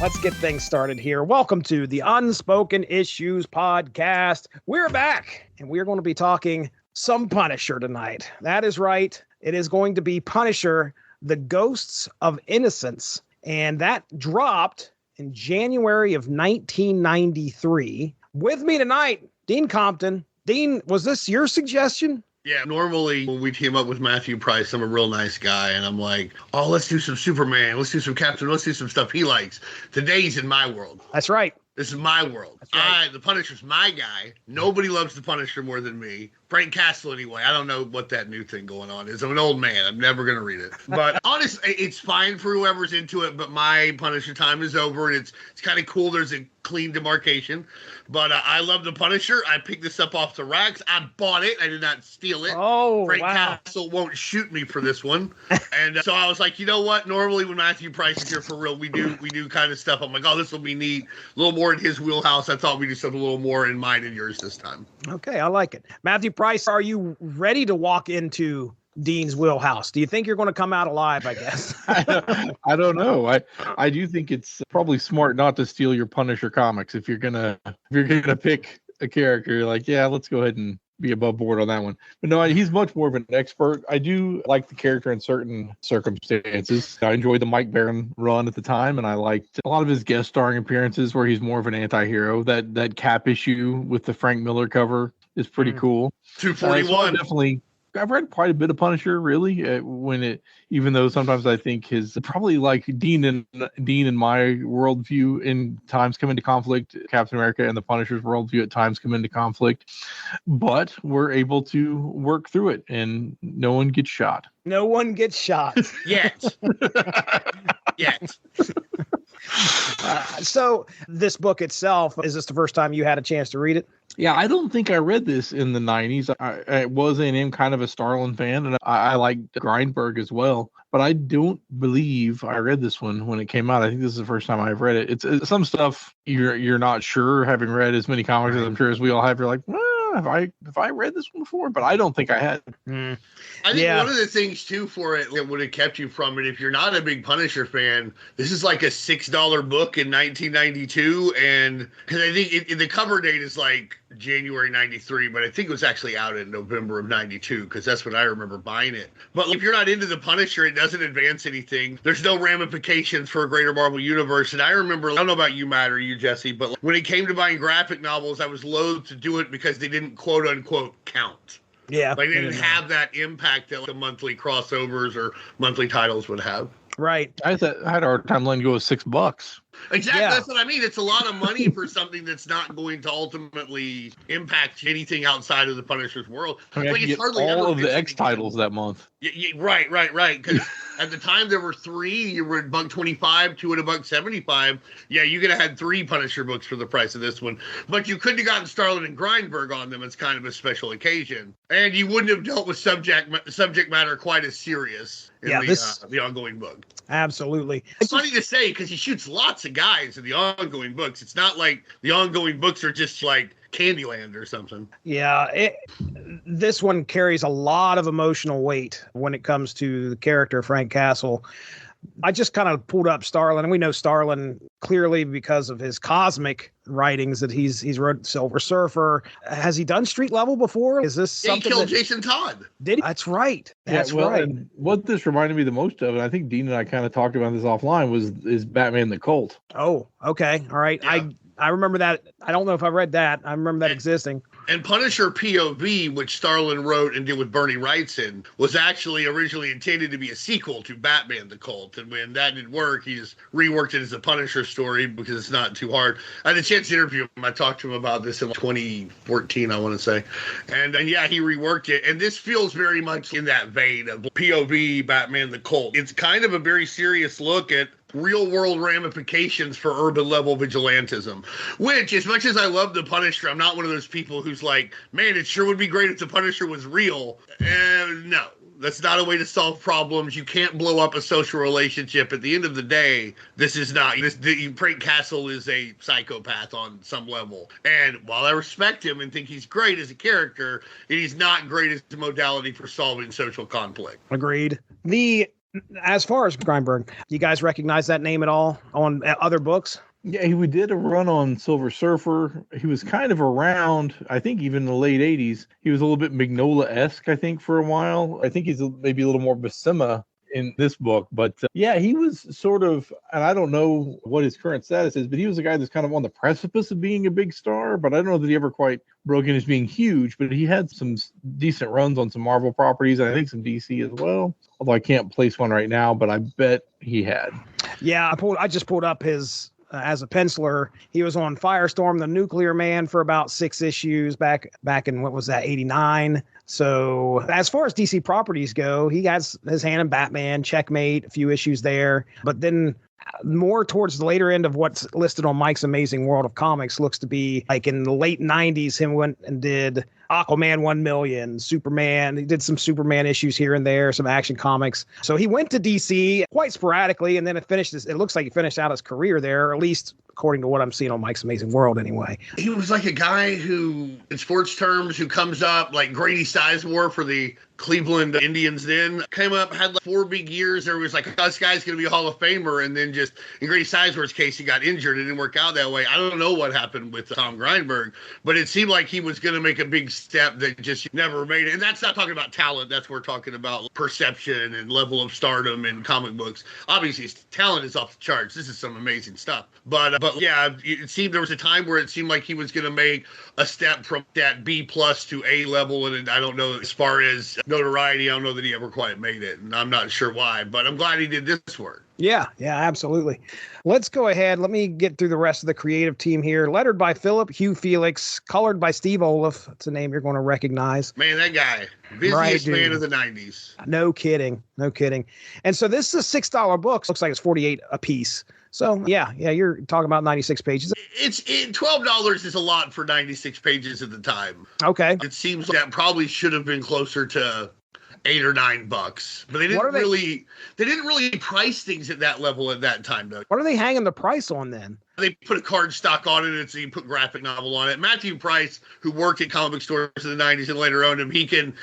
Let's get things started here. Welcome to the Unspoken Issues podcast. We're back, and we're going to be talking some Punisher tonight. That is right. It is going to be Punisher, The Ghosts of Innocence. And that dropped in January of 1993. With me tonight, Dean Compton. Dean, was this your suggestion? Yeah, normally when we team up with Matthew Price, I'm a real nice guy, and I'm like, oh, let's do some Superman, let's do some Captain, let's do some stuff he likes. Today's in my world. That's right. This is my world. That's right. The Punisher's my guy. Nobody loves the Punisher more than me. Frank Castle, anyway. I don't know what that new thing going on is. I'm an old man. I'm never going to read it. But honestly, it's fine for whoever's into it, but my Punisher time is over, and it's kind of cool. There's a clean demarcation. But I love the Punisher. I picked this up off the racks. I bought it. I did not steal it. Oh, Frank wow. Castle won't shoot me for this one. And so I was like, you know what? Normally when Matthew Price is here for real, we do kind of stuff. I'm like, oh, this will be neat. A little more in his wheelhouse. I thought we'd do something a little more in mine and yours this time. Okay, I like it. Matthew Price, are you ready to walk into Dean's wheelhouse? Do you think you're going to come out alive, I guess? I don't know. I do think it's probably smart not to steal your Punisher comics. If you're gonna pick a character, you're like, yeah, let's go ahead and be above board on that one. But no, he's much more of an expert. I do like the character in certain circumstances. I enjoyed the Mike Baron run at the time, and I liked a lot of his guest starring appearances where he's more of an anti-hero. That Cap issue with the Frank Miller cover is pretty cool. 241. Definitely. I've read quite a bit of Punisher, really. Even though sometimes I think his probably like Dean and my worldview in times come into conflict. Captain America and the Punisher's worldview at times come into conflict, but we're able to work through it, and no one gets shot. No one gets shot Yet. Yet. So this book itself, is this the first time you had a chance to read it? Yeah, I don't think I read this in the 90s. I was and am kind of a Starlin fan, and I like Grindberg as well. But I don't believe I read this one when it came out. I think this is the first time I've read it. It's some stuff you're not sure, having read as many comics as I'm sure as we all have. You're like, have I read this one before? But I don't think I had. I think one of the things too for it that would have kept you from it, if you're not a big Punisher fan, this is like a $6 book in 1992, and because I think the cover date is like January 93, but I think it was actually out in November of 92 because that's when I remember buying it. But if you're not into the Punisher, it doesn't advance anything. There's no ramifications for a greater Marvel universe. And I remember, I don't know about you, Matt, or you, Jesse, but when it came to buying graphic novels, I was loath to do it because they didn't quote unquote count. Yeah. Like they didn't have that impact that the monthly crossovers or monthly titles would have. Right. I had a hard time letting go of $6. Exactly. Yeah. That's what I mean. It's a lot of money for something that's not going to ultimately impact anything outside of the Punisher's world. I mean, like, I get all of the X titles that month. Right. Because at the time there were 3. You were at $1.25, 2 at $1.75. Yeah, you could have had 3 Punisher books for the price of this one, but you couldn't have gotten Starlin and Grindberg on them. It's kind of a special occasion, and you wouldn't have dealt with subject matter quite as serious in the ongoing book. Absolutely. It's funny to say because he shoots lots of guys in the ongoing books. It's not like the ongoing books are just like Candyland or something. Yeah, this one carries a lot of emotional weight when it comes to the character Frank Castle. I just kind of pulled up Starlin, and we know Starlin clearly because of his cosmic writings that he's wrote Silver Surfer. Has he done street level before? Is this something he killed Jason Todd? Did he? That's right. That's right. And what this reminded me the most of, and I think Dean and I kind of talked about this offline, is Batman the Cult. Oh, okay. All right. Yeah. I remember that. I don't know if I read that. I remember that existing. And Punisher POV, which Starlin wrote and did with Bernie Wrightson, was actually originally intended to be a sequel to Batman the Cult. And when that didn't work, he just reworked it as a Punisher story because it's not too hard. I had a chance to interview him. I talked to him about this in 2014, I want to say. And yeah, he reworked it. And this feels very much in that vein of POV Batman the Cult. It's kind of a very serious look at real world ramifications for urban level vigilantism, which, as much as I love the Punisher, I'm not one of those people who's like, man, it sure would be great if the Punisher was real. No, that's not a way to solve problems. You can't blow up a social relationship. At the end of the day, this is not, Frank Castle is a psychopath on some level. And while I respect him and think he's great as a character, he's not great as a modality for solving social conflict. Agreed. The As far as Grindberg, you guys recognize that name at all on other books? Yeah, we did a run on Silver Surfer. He was kind of around, I think, even in the late 80s. He was a little bit Mignola-esque, I think, for a while. I think he's maybe a little more Buscema in this book. But yeah, he was sort of, and I don't know what his current status is, but he was a guy that's kind of on the precipice of being a big star. But I don't know that he ever quite broke in as being huge. But he had some decent runs on some Marvel properties, and I think some DC as well. Although I can't place one right now, but I bet he had. Yeah, I just pulled up his... as a penciler, he was on Firestorm, the Nuclear Man, for about 6 issues back in, what was that, 89. So as far as DC properties go, he has his hand in Batman, Checkmate, a few issues there. But then more towards the later end of what's listed on Mike's Amazing World of Comics looks to be like in the late 90s, him went and did Aquaman 1 million, Superman. He did some Superman issues here and there, some Action Comics. So he went to DC quite sporadically, and then it looks like he finished out his career there, or at least according to what I'm seeing on Mike's Amazing World anyway. He was like a guy who, in sports terms, who comes up like Grady Sizemore for the Cleveland Indians then, came up, had like 4 big years. There was like, this guy's going to be a Hall of Famer. And then just, in Grady Sizemore's case, he got injured. It didn't work out that way. I don't know what happened with Tom Grindberg, but it seemed like he was going to make a big step that just never made it. And that's not talking about talent. That's we're talking about perception and level of stardom in comic books. Obviously, his talent is off the charts. This is some amazing stuff. But yeah, it seemed there was a time where it seemed like he was going to make a step from that B+ to A level. And I don't know, as far as notoriety, I don't know that he ever quite made it. And I'm not sure why, but I'm glad he did this work. Yeah, absolutely. Let's go ahead. Let me get through the rest of the creative team here. Lettered by Philip Hugh Felix, colored by Steve Olaf. That's a name you're going to recognize. Man, that guy, busiest man of the 90s. No kidding. And so this is a $6 book. Looks like it's 48 a piece. So yeah, you're talking about 96 pages. $12 is a lot for 96 pages at the time. Okay. It seems that probably should have been closer to $8 or $9, but they didn't really price things at that level at that time, though. What are they hanging the price on then? They put a card stock on it, and so you put graphic novel on it. Matthew Price, who worked at comic book stores in the 90s and later owned them, he can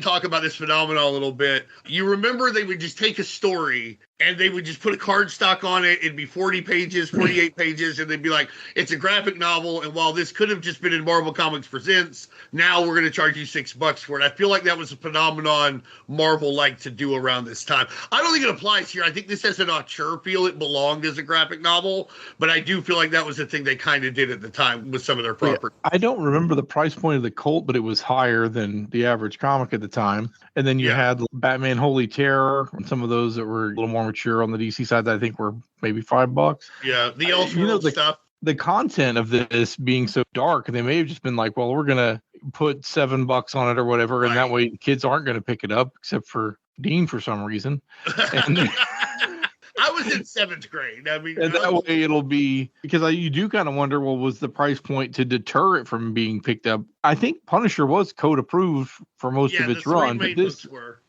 talk about this phenomenon a little bit. You remember they would just take a story and they would just put a card stock on it. It'd be 40 pages, 48 pages, and they'd be like, it's a graphic novel, and while this could have just been in Marvel Comics Presents, now we're going to charge you $6 for it. I feel like that was a phenomenon Marvel liked to do around this time. I don't think it applies here. I think this has an auteur feel. It belonged as a graphic novel, but I do feel like that was the thing they kind of did at the time with some of their property. Yeah, I don't remember the price point of the Colt, but it was higher than the average comic at the time. And then you had Batman Holy Terror and some of those that were a little more mature on the DC side that I think were maybe $5. Yeah, the Elseworld stuff. The content of this being so dark, they may have just been like, well, we're going to put $7 on it or whatever. Right. And that way kids aren't going to pick it up except for Dean for some reason. And I was in 7th grade. I mean, and that way it'll be, because you do kind of wonder, well, was the price point to deter it from being picked up? I think Punisher was code approved for most of its run, but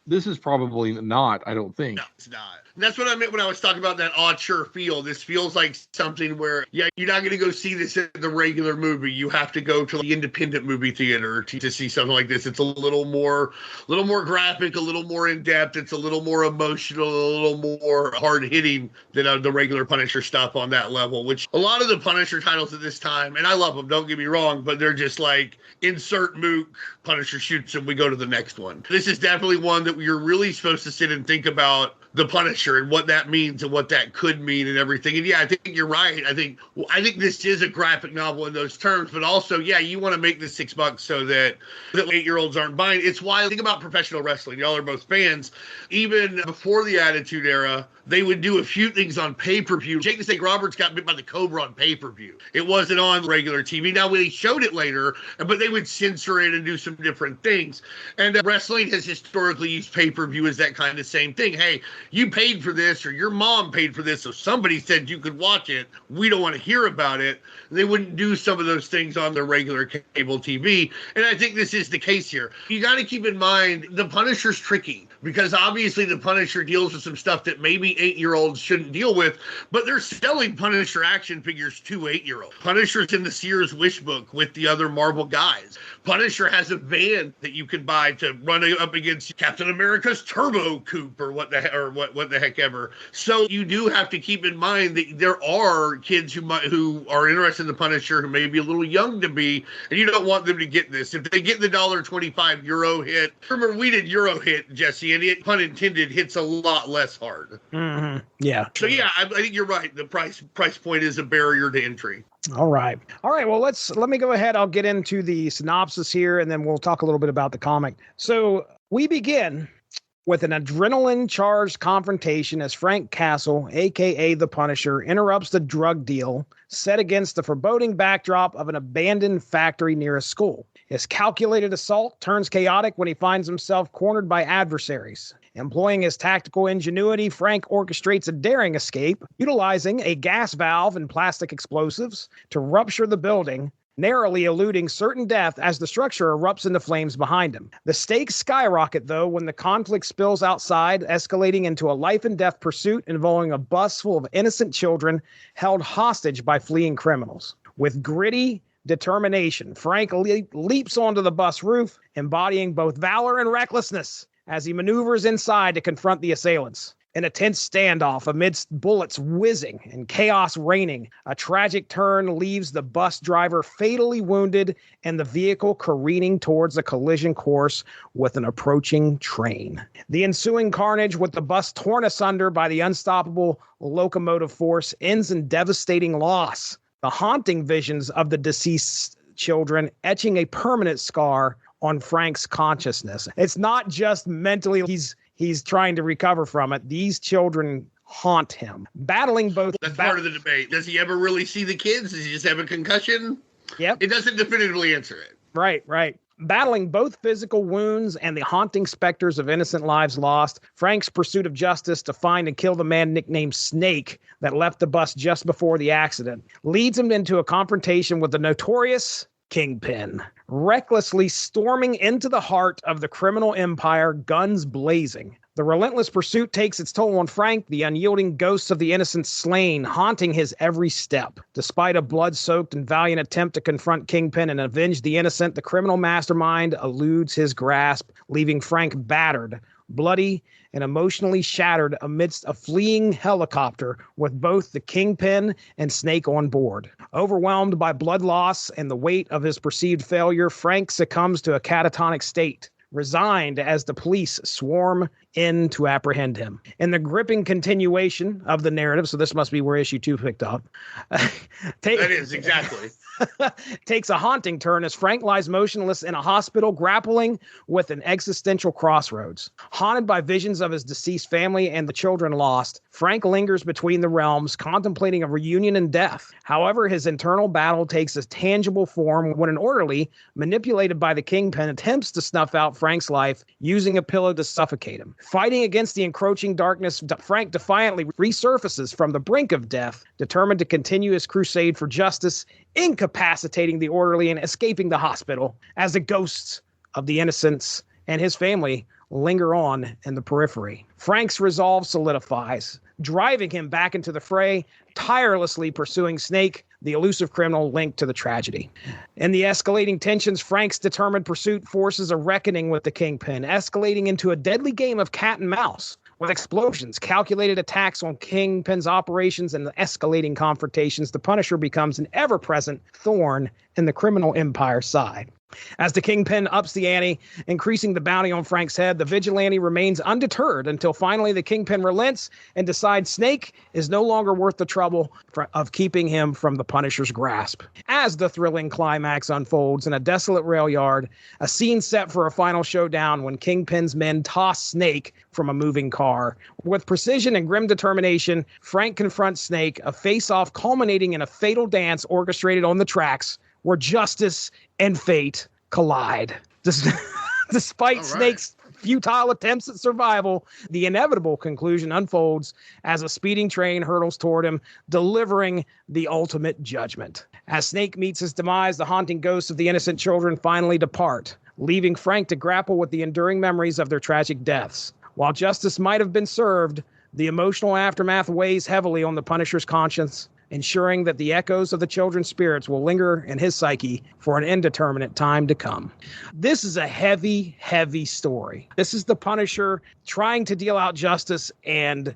this is probably not, I don't think. No, it's not. And that's what I meant when I was talking about that auteur feel. This feels like something where, you're not going to go see this in the regular movie. You have to go to the independent movie theater to see something like this. It's a little more graphic, a little more in depth. It's a little more emotional, a little more hard hitting than the regular Punisher stuff on that level, which a lot of the Punisher titles at this time, and I love them, don't get me wrong, but they're just like, insert Mook, Punisher shoots him, we go to the next one. This is definitely one that you're really supposed to sit and think about the Punisher and what that means and what that could mean and everything. And I think you're right. I think this is a graphic novel in those terms, but also, you want to make this $6 so that 8-year-olds aren't buying. It's why I think about professional wrestling. Y'all are both fans. Even before the Attitude Era, they would do a few things on pay-per-view. Jake the Snake Roberts got bit by the Cobra on pay-per-view. It wasn't on regular TV. Now, they showed it later, but they would censor it and do some different things. And wrestling has historically used pay-per-view as that kind of same thing. Hey, you paid for this, or your mom paid for this, so somebody said you could watch it. We don't want to hear about it. They wouldn't do some of those things on their regular cable TV. And I think this is the case here. You got to keep in mind, the Punisher's tricky, because obviously the Punisher deals with some stuff that maybe 8-year-olds shouldn't deal with, but they're selling Punisher action figures to 8-year-olds. Punisher's in the Sears Wish Book with the other Marvel guys. Punisher has a van that you can buy to run up against Captain America's Turbo Coupe or what the heck ever. So you do have to keep in mind that there are kids who are interested in the Punisher who may be a little young to be, and you don't want them to get this. If they get the $1.25 Euro hit, remember we did Euro hit, Jesse, and it, pun intended, hits a lot less hard. Mm-hmm. Yeah. So yeah, I think you're right. The price point is a barrier to entry. All right. Well, let me go ahead. I'll get into the synopsis here, and then we'll talk a little bit about the comic. So we begin with an adrenaline-charged confrontation as Frank Castle, a.k.a. the Punisher, interrupts the drug deal set against the foreboding backdrop of an abandoned factory near a school. His calculated assault turns chaotic when he finds himself cornered by adversaries. Employing his tactical ingenuity, Frank orchestrates a daring escape, utilizing a gas valve and plastic explosives to rupture the building, narrowly eluding certain death as the structure erupts into flames behind him. The stakes skyrocket, though, when the conflict spills outside, escalating into a life-and-death pursuit involving a bus full of innocent children held hostage by fleeing criminals. With gritty determination, Frank leaps onto the bus roof, embodying both valor and recklessness as he maneuvers inside to confront the assailants. In a tense standoff amidst bullets whizzing and chaos reigning, a tragic turn leaves the bus driver fatally wounded and the vehicle careening towards a collision course with an approaching train. The ensuing carnage, with the bus torn asunder by the unstoppable locomotive force, ends in devastating loss. The haunting visions of the deceased children etching a permanent scar on Frank's consciousness. It's not just mentally he's trying to recover from it. These children haunt him. Battling both... That's part of the debate. Does he ever really see the kids? Does he just have a concussion? Yep. It doesn't definitively answer it. Right. Battling both physical wounds and the haunting specters of innocent lives lost, Frank's pursuit of justice to find and kill the man nicknamed Snake that left the bus just before the accident leads him into a confrontation with the notorious Kingpin, recklessly storming into the heart of the criminal empire, guns blazing. The relentless pursuit takes its toll on Frank, the unyielding ghosts of the innocent slain haunting his every step. Despite a blood-soaked and valiant attempt to confront Kingpin and avenge the innocent, the criminal mastermind eludes his grasp, leaving Frank battered, bloody, and emotionally shattered amidst a fleeing helicopter with both the Kingpin and Snake on board. Overwhelmed by blood loss and the weight of his perceived failure, Frank succumbs to a catatonic state, resigned as the police swarm in to apprehend him. In the gripping continuation of the narrative, so this must be where issue 2 picked up. That is, exactly. Takes a haunting turn as Frank lies motionless in a hospital, grappling with an existential crossroads. Haunted by visions of his deceased family and the children lost, Frank lingers between the realms, contemplating a reunion in death. However, his internal battle takes a tangible form when an orderly, manipulated by the Kingpin, attempts to snuff out Frank's life using a pillow to suffocate him. Fighting against the encroaching darkness, Frank defiantly resurfaces from the brink of death, determined to continue his crusade for justice, incapacitating the orderly and escaping the hospital as the ghosts of the innocents and his family linger on in the periphery. Frank's resolve solidifies, driving him back into the fray, tirelessly pursuing Snake, the elusive criminal linked to the tragedy. In the escalating tensions, Frank's determined pursuit forces a reckoning with the Kingpin, escalating into a deadly game of cat and mouse. With explosions, calculated attacks on Kingpin's operations, and the escalating confrontations, the Punisher becomes an ever-present thorn in the criminal empire's side. As the Kingpin ups the ante, increasing the bounty on Frank's head, the vigilante remains undeterred until finally the Kingpin relents and decides Snake is no longer worth the trouble of keeping him from the Punisher's grasp. As the thrilling climax unfolds in a desolate rail yard, a scene set for a final showdown when Kingpin's men toss Snake from a moving car. With precision and grim determination, Frank confronts Snake, a face-off culminating in a fatal dance orchestrated on the tracks where justice and fate collide. Despite Snake's futile attempts at survival, the inevitable conclusion unfolds as a speeding train hurtles toward him, delivering the ultimate judgment. As Snake meets his demise, the haunting ghosts of the innocent children finally depart, leaving Frank to grapple with the enduring memories of their tragic deaths. While justice might have been served, the emotional aftermath weighs heavily on the Punisher's conscience, ensuring that the echoes of the children's spirits will linger in his psyche for an indeterminate time to come. This is a heavy, heavy story. This is the Punisher trying to deal out justice and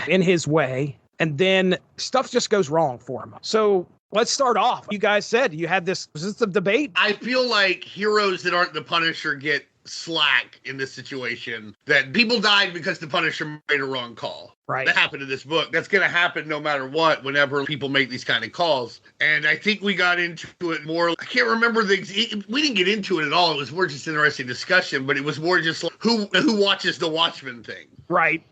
in his way, and then stuff just goes wrong for him. So let's start off. You guys said you had this. Was this the debate? I feel like heroes that aren't the Punisher get slack in this situation, that people died because the Punisher made a wrong call. Right. That happened in this book. That's going to happen no matter what, whenever people make these kind of calls. And I think we got into it more. I can't remember we didn't get into it at all. It was more just interesting discussion, but it was more just like who watches the Watchmen thing. Right.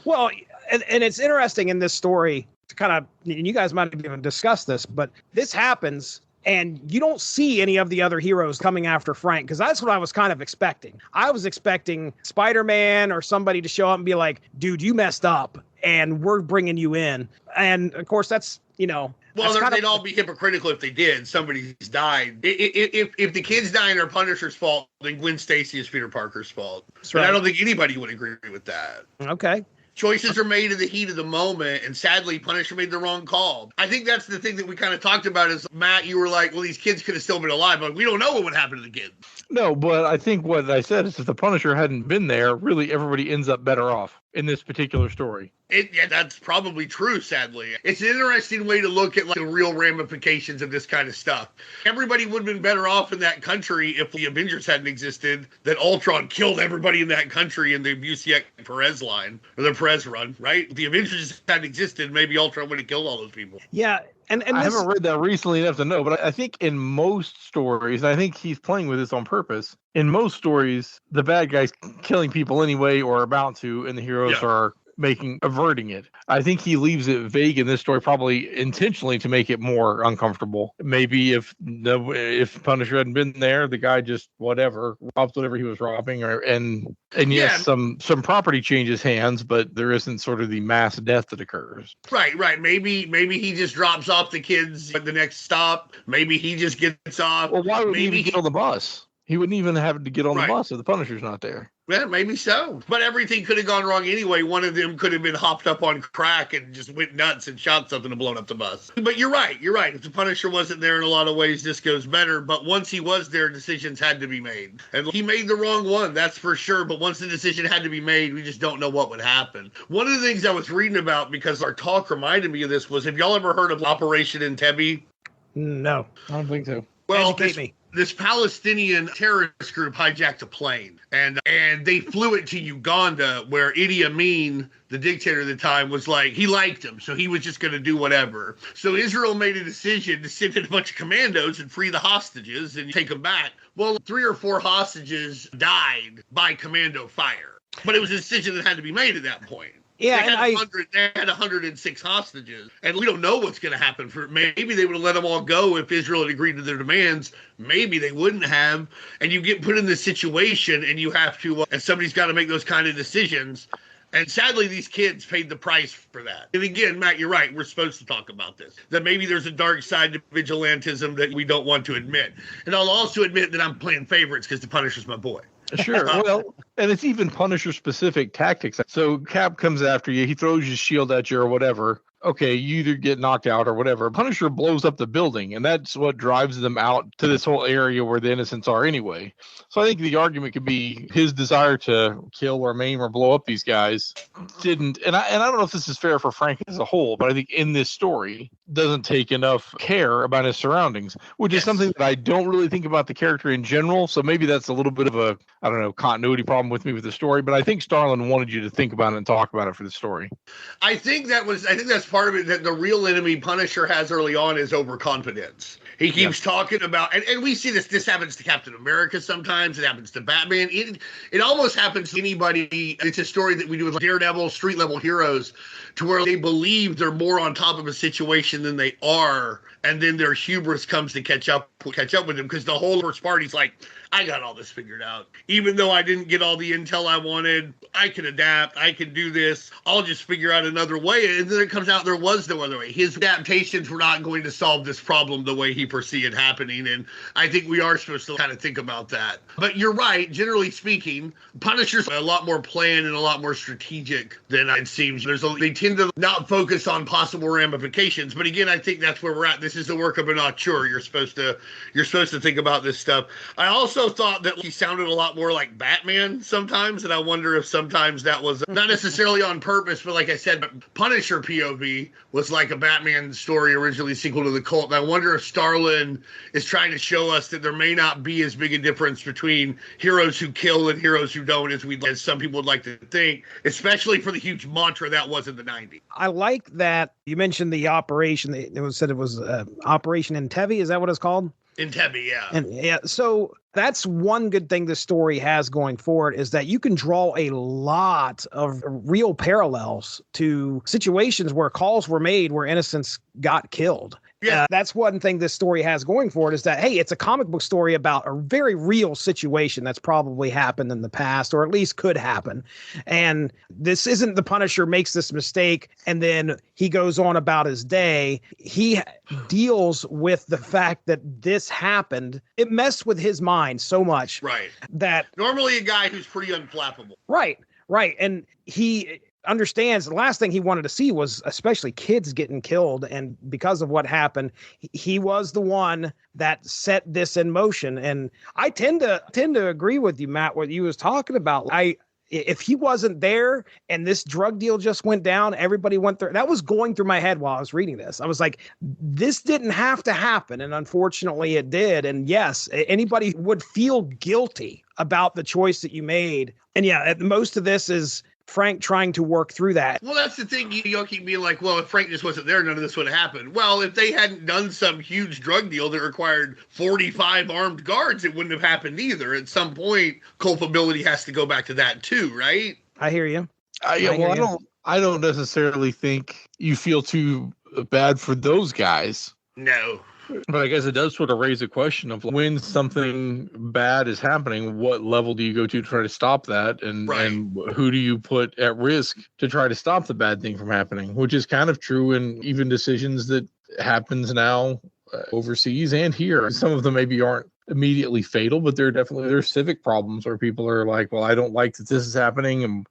Well, and it's interesting in this story to kind of, and you guys might have even discussed this, but this happens and you don't see any of the other heroes coming after Frank, because that's what I was kind of expecting. I was expecting Spider-Man or somebody to show up and be like, dude, you messed up and we're bringing you in. And of course, that's, well, they'd all be hypocritical if they did. Somebody's died. If the kids dying are Punisher's fault, then Gwen Stacy is Peter Parker's fault. But right. I don't think anybody would agree with that. Okay. Choices are made in the heat of the moment, and sadly, Punisher made the wrong call. I think that's the thing that we kind of talked about is, Matt, you were like, well, these kids could have still been alive, but we don't know what would happen to the kids. No, but I think what I said is if the Punisher hadn't been there, really everybody ends up better off in this particular story. Yeah, that's probably true, sadly. It's an interesting way to look at like the real ramifications of this kind of stuff. Everybody would have been better off in that country if the Avengers hadn't existed, that Ultron killed everybody in that country in the Busiek-Perez line, or the Perez run, right? If the Avengers hadn't existed, maybe Ultron would have killed all those people. Yeah, and I haven't read that recently enough to know, but I think in most stories, and I think he's playing with this on purpose, in most stories, the bad guy's killing people anyway or about to, and the heroes are averting it. I think he leaves it vague in this story, probably intentionally to make it more uncomfortable. Maybe if Punisher hadn't been there, the guy just robs whatever he was robbing, and yes, some property changes hands, but there isn't sort of the mass death that occurs. Right. Maybe he just drops off the kids at the next stop. Maybe he just gets off. Well, why would he even get on the bus? He wouldn't even have to get on the bus if the Punisher's not there. Yeah, maybe so. But everything could have gone wrong anyway. One of them could have been hopped up on crack and just went nuts and shot something and blown up the bus. But you're right. If the Punisher wasn't there, in a lot of ways, this goes better. But once he was there, decisions had to be made. And he made the wrong one, that's for sure. But once the decision had to be made, we just don't know what would happen. One of the things I was reading about, because our talk reminded me of this, was, have y'all ever heard of Operation Entebbe? No. I don't think so. Well, this Palestinian terrorist group hijacked a plane and they flew it to Uganda, where Idi Amin, the dictator at the time, was like, he liked him, so he was just going to do whatever. So Israel made a decision to send in a bunch of commandos and free the hostages and take them back. Well, 3 or 4 hostages died by commando fire, but it was a decision that had to be made at that point. Yeah, they had 106 hostages, and we don't know what's going to happen. Maybe they would have let them all go if Israel had agreed to their demands. Maybe they wouldn't have. And you get put in this situation, and you have to, and somebody's got to make those kind of decisions. And sadly, these kids paid the price for that. And again, Matt, you're right. We're supposed to talk about this. That maybe there's a dark side to vigilantism that we don't want to admit. And I'll also admit that I'm playing favorites because the Punisher's my boy. Sure. Well, and it's even Punisher-specific tactics. So Cap comes after you. He throws his shield at you or whatever. Okay, you either get knocked out or whatever. Punisher blows up the building, and that's what drives them out to this whole area where the innocents are anyway. So I think the argument could be his desire to kill or maim or blow up these guys didn't. And I don't know if this is fair for Frank as a whole, but I think in this story doesn't take enough care about his surroundings, which is something that I don't really think about the character in general. So maybe that's a little bit of a, I don't know, continuity problem with me with the story. But I think Starlin wanted you to think about it and talk about it for the story. I think that's part of it, that the real enemy Punisher has early on is overconfidence. He keeps talking about, and we see this happens to Captain America sometimes, it happens to Batman, it almost happens to anybody. It's a story that we do with like Daredevil, street level heroes, to where they believe they're more on top of a situation than they are, and then their hubris comes to catch up with them, because the whole first party's like, I got all this figured out. Even though I didn't get all the intel I wanted, I can adapt. I can do this. I'll just figure out another way. And then it comes out there was no other way. His adaptations were not going to solve this problem the way he perceived it happening. And I think we are supposed to kind of think about that. But you're right. Generally speaking, Punisher's a lot more planned and a lot more strategic than it seems. They tend to not focus on possible ramifications. But again, I think that's where we're at. This is the work of an auteur. You're supposed to think about this stuff. I also thought that he sounded a lot more like Batman sometimes, and I wonder if sometimes that was not necessarily on purpose, but like I said, Punisher POV was like a Batman story originally sequel to the Cult. And I wonder if Starlin is trying to show us that there may not be as big a difference between heroes who kill and heroes who don't as some people would like to think, especially for the huge mantra that was in the 90s. I like that you mentioned the operation. It was Operation Entebbe. Is that what it's called? Entebbe, yeah. And yeah, so that's one good thing this story has going forward is that you can draw a lot of real parallels to situations where calls were made where innocents got killed. Yeah, that's one thing this story has going for it is that, hey, it's a comic book story about a very real situation that's probably happened in the past, or at least could happen. And this isn't the Punisher makes this mistake and then he goes on about his day. He deals with the fact that this happened. It messed with his mind so much. Right. That normally a guy who's pretty unflappable. Right. And he understands the last thing he wanted to see was especially kids getting killed. And because of what happened, he was the one that set this in motion. And I tend to agree with you, Matt, what you was talking about. If he wasn't there and this drug deal just went down, everybody went through. That was going through my head while I was reading this. I was like, this didn't have to happen. And unfortunately it did. And yes, anybody would feel guilty about the choice that you made. And yeah, most of this is Frank trying to work through that. Well, that's the thing. You keep being like, well, if Frank just wasn't there, none of this would have happened. Well, if they hadn't done some huge drug deal that required 45 armed guards, it wouldn't have happened either. At some point, culpability has to go back to that too, right? I hear you. I don't necessarily think you feel too bad for those guys. No. But I guess it does sort of raise a question of when something bad is happening, what level do you go to try to stop that? And who do you put at risk to try to stop the bad thing from happening, which is kind of true in even decisions that happens now overseas and here. Some of them maybe aren't immediately fatal, but there's civic problems where people are like, well, I don't like that this is happening and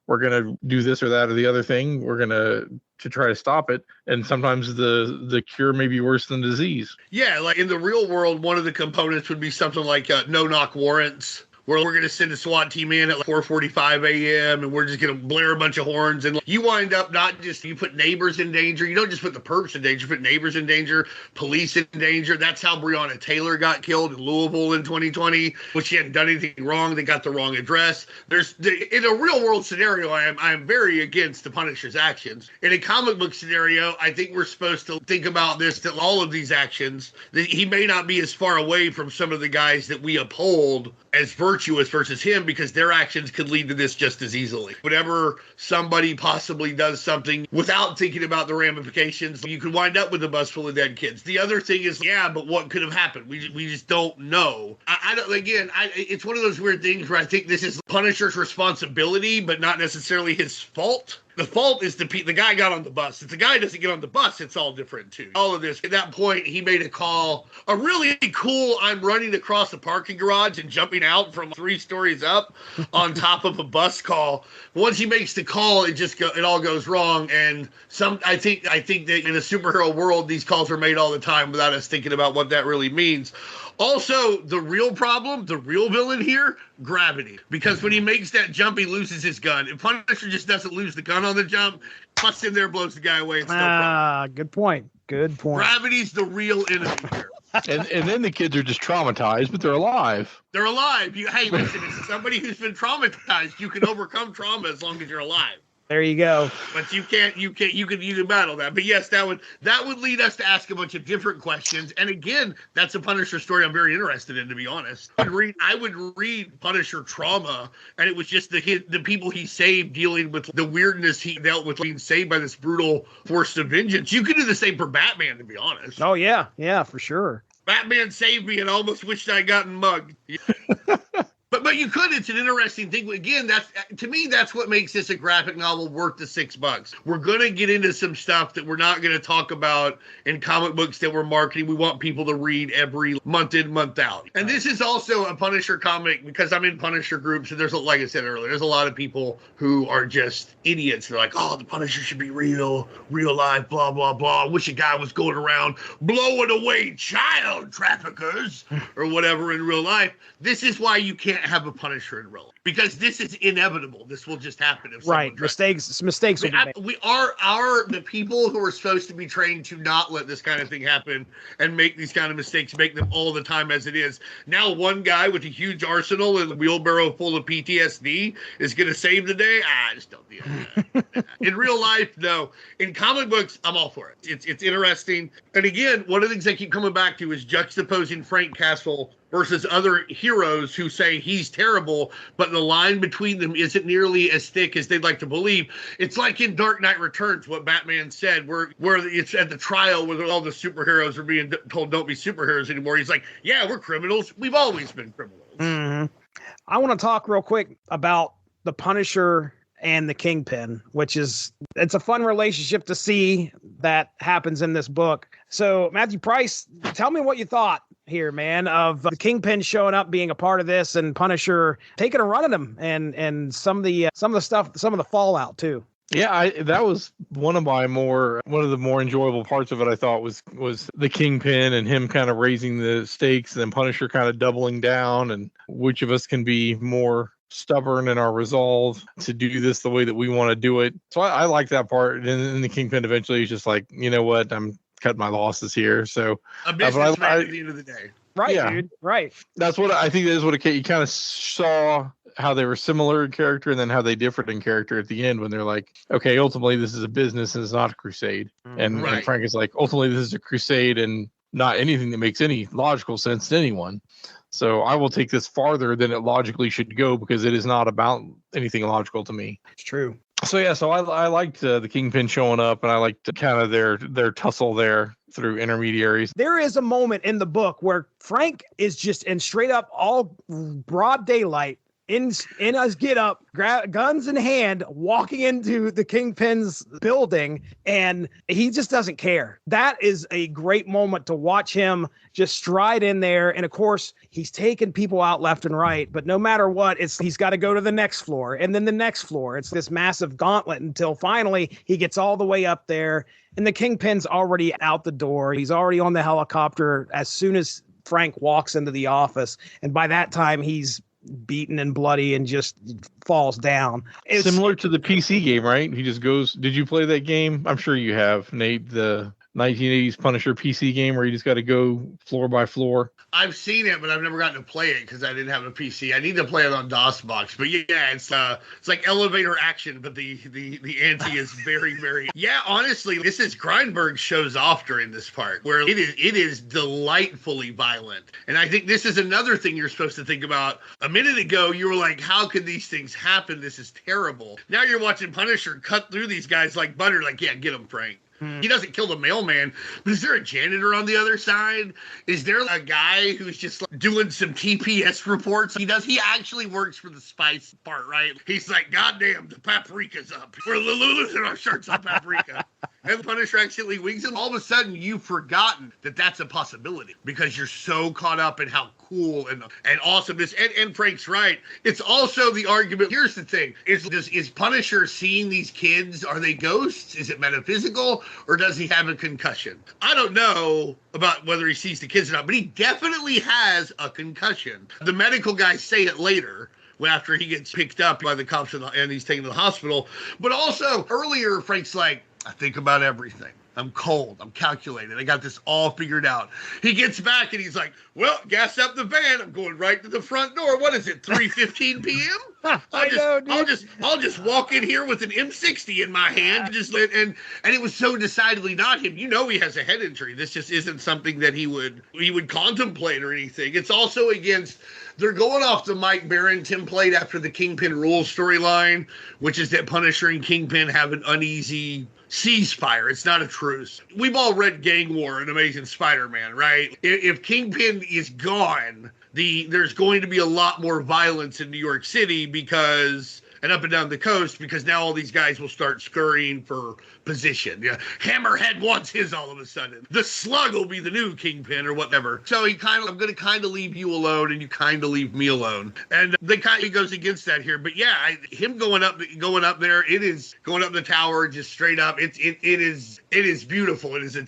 we're going to do this or that or the other thing. We're going to try to stop it. And sometimes the cure may be worse than the disease. Yeah, like in the real world, one of the components would be something like no-knock warrants, where we're going to send a SWAT team in at like 4:45 a.m. and we're just going to blare a bunch of horns. And you wind up you put neighbors in danger. You don't just put the perps in danger, you put neighbors in danger, police in danger. That's how Breonna Taylor got killed in Louisville in 2020, which she hadn't done anything wrong. They got the wrong address. In a real world scenario, I am very against the Punisher's actions. In a comic book scenario, I think we're supposed to think about this, that all of these actions, that he may not be as far away from some of the guys that we uphold as virtuous versus him, because their actions could lead to this just as easily. Whenever somebody possibly does something without thinking about the ramifications, you could wind up with a bus full of dead kids. The other thing is, but what could have happened? We just don't know. It's one of those weird things where I think this is Punisher's responsibility, but not necessarily his fault. The fault is the guy got on the bus. If the guy doesn't get on the bus, it's all different too. All of this. At that point, he made a call, a really cool, I'm running across a parking garage and jumping out from 3 stories up on top of a bus call. Once he makes the call, it all goes wrong. And I think that in a superhero world, these calls are made all the time without us thinking about what that really means. Also, the real problem, the real villain here, gravity. Because when he makes that jump, he loses his gun. If Punisher just doesn't lose the gun on the jump, busts in there, blows the guy away. It's no problem. Good point. Gravity's the real enemy here. and then the kids are just traumatized, but they're alive. They're alive. Hey, listen, it's somebody who's been traumatized. You can overcome trauma as long as you're alive. There you go. But you can battle that. But yes, that would lead us to ask a bunch of different questions. And again, that's a Punisher story I'm very interested in, to be honest. I would read Punisher Trauma, and it was just the people he saved dealing with the weirdness he dealt with being saved by this brutal force of vengeance. You could do the same for Batman, to be honest. Oh yeah, for sure. Batman saved me and almost wished I'd gotten mugged. But you could. It's an interesting thing. Again, to me, that's what makes this a graphic novel worth the $6. We're going to get into some stuff that we're not going to talk about in comic books that we're marketing. We want people to read every month in, month out. And this is also a Punisher comic because I'm in Punisher groups. And like I said earlier, there's a lot of people who are just idiots. They're like, oh, the Punisher should be real life, blah, blah, blah. I wish a guy was going around blowing away child traffickers or whatever in real life. This is why you can't have a Punisher in real life, because this is inevitable. This will just happen. If right. Mistakes will be made. We are the people who are supposed to be trained to not let this kind of thing happen and make these kind of mistakes, make them all the time as it is. Now, one guy with a huge arsenal and a wheelbarrow full of PTSD is going to save the day. I just don't do that. In real life, no. In comic books, I'm all for it. It's interesting. And again, one of the things I keep coming back to is juxtaposing Frank Castle versus other heroes who say he's terrible, but the line between them isn't nearly as thick as they'd like to believe. It's like in Dark Knight Returns, what Batman said, where it's at the trial where all the superheroes are being told don't be superheroes anymore. He's like, yeah, we're criminals. We've always been criminals. Mm-hmm. I want to talk real quick about the Punisher and the Kingpin, it's a fun relationship to see that happens in this book. So Matthew Price, tell me what you thought here, man, of the Kingpin showing up, being a part of this, and Punisher taking a run at him, and some of the stuff, some of the fallout too. Yeah, that was one of the more enjoyable parts of it. I thought was the Kingpin and him kind of raising the stakes, and then Punisher kind of doubling down, and which of us can be more stubborn in our resolve to do this the way that we want to do it. So I like that part. And then the Kingpin eventually is just like, you know what, I'm cutting my losses here. So a businessman at the end of the day. Right, yeah. Dude. Right. That's what I think. That is what you kind of saw how they were similar in character and then how they differed in character at the end when they're like, okay, ultimately this is a business and it's not a crusade. And Frank is like, ultimately this is a crusade and not anything that makes any logical sense to anyone. So I will take this farther than it logically should go because it is not about anything logical to me. It's true. So yeah, so I liked the Kingpin showing up, and I liked kind of their tussle there through intermediaries. There is a moment in the book where Frank is just in straight up all broad daylight in us get up, guns in hand, walking into the Kingpin's building, and he just doesn't care. That is a great moment to watch him just stride in there. And of course, he's taking people out left and right, but no matter what, he's got to go to the next floor and then the next floor. It's this massive gauntlet until finally he gets all the way up there, and the Kingpin's already out the door. He's already on the helicopter as soon as Frank walks into the office. And by that time, he's beaten and bloody and just falls down. It's similar to the PC game, right? He just goes. Did you play that game? I'm sure you have, Nate. The 1980s Punisher PC game where you just got to go floor by floor. I've seen it, but I've never gotten to play it because I didn't have a PC. I need to play it on DOSBox. But yeah, it's like elevator action, but the ante is very, very. Yeah, honestly, this is Grindberg shows off during this part where it is delightfully violent. And I think this is another thing you're supposed to think about. A minute ago, you were like, how can these things happen? This is terrible. Now you're watching Punisher cut through these guys like butter. Like, yeah, get him, Frank. He doesn't kill the mailman, but is there a janitor on the other side? Is there a guy who's just like doing some TPS reports? He actually works for the spice part, right? He's like, goddamn, the paprika's up. We're losing our shirts on paprika. And the Punisher accidentally wings him. All of a sudden, you've forgotten that that's a possibility because you're so caught up in how cool and awesome this. And Frank's right. It's also the argument. Here's the thing: is Punisher seeing these kids? Are they ghosts? Is it metaphysical, or does he have a concussion? I don't know about whether he sees the kids or not, but he definitely has a concussion. The medical guys say it later, after he gets picked up by the cops and he's taken to the hospital. But also earlier, Frank's like, I think about everything. I'm cold. I'm calculated. I got this all figured out. He gets back and he's like, well, gas up the van. I'm going right to the front door. What is it, 3:15 p.m.? I'll just walk in here with an M60 in my hand. And it was so decidedly not him. You know he has a head injury. This just isn't something that he would contemplate or anything. It's also against... They're going off the Mike Baron template after the Kingpin Rules storyline, which is that Punisher and Kingpin have an uneasy ceasefire. It's not a truce. We've all read Gang War and Amazing Spider-Man, right? If Kingpin is gone, there's going to be a lot more violence in New York City and up and down the coast, because now all these guys will start scurrying for position. Yeah, Hammerhead wants his all of a sudden. The Slug will be the new Kingpin or whatever. So I'm going to kind of leave you alone, and you kind of leave me alone. And he goes against that here. But yeah, him going up there, it is going up the tower just straight up. It is beautiful. It is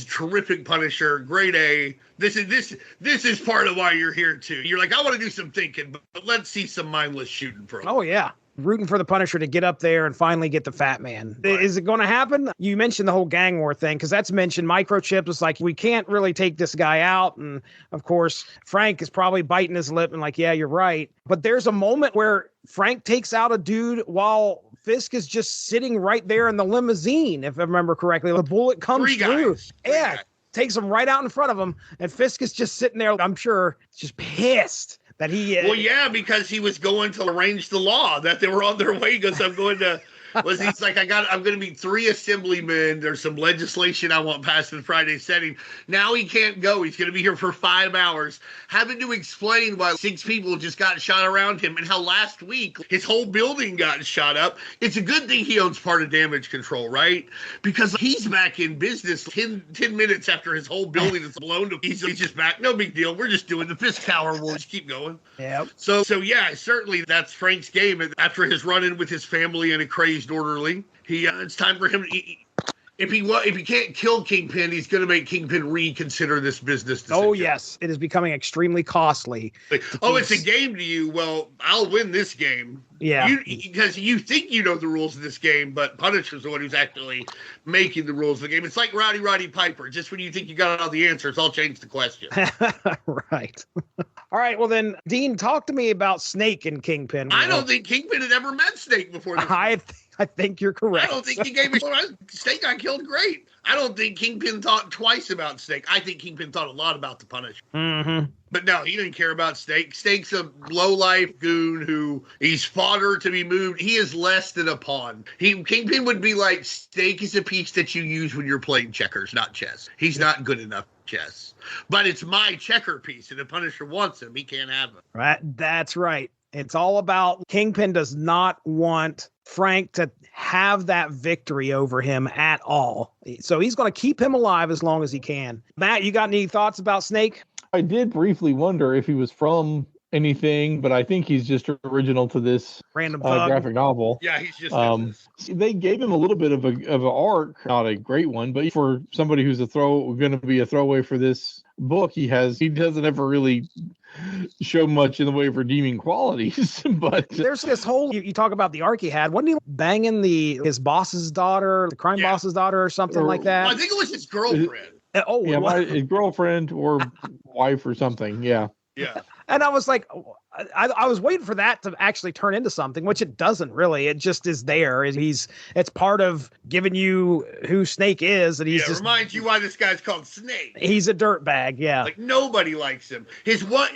terrific Punisher, grade A. This is part of why you're here too. You're like, I want to do some thinking, but let's see some mindless shooting for. Oh yeah. Rooting for the Punisher to get up there and finally get the Fat Man. Right. Is it going to happen? You mentioned the whole gang war thing, because that's mentioned. Microchip is like, we can't really take this guy out. And of course, Frank is probably biting his lip and like, yeah, you're right. But there's a moment where Frank takes out a dude while Fisk is just sitting right there in the limousine, if I remember correctly. The bullet comes through. Yeah. Takes him right out in front of him, and Fisk is just sitting there, I'm sure, just pissed that he... Well, yeah, because he was going to arrange the law, that they were on their way, because I'm going to... he's like, I'm going to meet 3 assemblymen. There's some legislation I want passed in Friday's setting. Now he can't go. He's going to be here for 5 hours, having to explain why 6 people just got shot around him and how last week his whole building got shot up. It's a good thing he owns part of Damage Control, right? Because he's back in business 10 minutes after his whole building is blown to. He's just back. No big deal. We're just doing the Fisk Tower. We'll just keep going. Yeah. So yeah, certainly that's Frank's game. After his run-in with his family and a crazy orderly, it's time for him to, if he can't kill Kingpin, he's going to make Kingpin reconsider this business decision. Oh yes, it is becoming extremely costly. It's a game to you. Well, I'll win this game. Yeah, because you think you know the rules of this game, but Punisher's the one who's actually making the rules of the game. It's like Roddy Piper. Just when you think you got all the answers, I'll change the question. Right. All right. Well, then, Dean, talk to me about Snake and Kingpin. I don't think Kingpin had ever met Snake before. I think you're correct. I don't think he gave a Snake got killed great. I don't think Kingpin thought twice about Snake. I think Kingpin thought a lot about the Punisher. Mm-hmm. But no, he didn't care about Snake. Snake's a low-life goon who he's fodder to be moved. He is less than a pawn. Kingpin would be like, Snake is a piece that you use when you're playing checkers, not chess. He's not good enough at chess. But it's my checker piece, and the Punisher wants him. He can't have him. Right. That's right. It's all about Kingpin does not want Frank to have that victory over him at all. So he's going to keep him alive as long as he can. Matt, you got any thoughts about Snake? I did briefly wonder if he was from anything, but I think he's just original to this random graphic novel. Yeah, he's just they gave him a little bit of an arc, not a great one, but for somebody who's going to be a throwaway for this book, he doesn't ever really show much in the way of redeeming qualities. But there's this whole, you talk about the arc he had. Wasn't he banging his boss's daughter, the crime boss's daughter, or something like that? I think it was his girlfriend. His girlfriend or wife or something. Yeah. And I was like, I was waiting for that to actually turn into something, which it doesn't really. It just is there. It's part of giving you who Snake is. And he's just reminds you why this guy's called Snake. He's a dirtbag. Yeah. Like nobody likes him. His one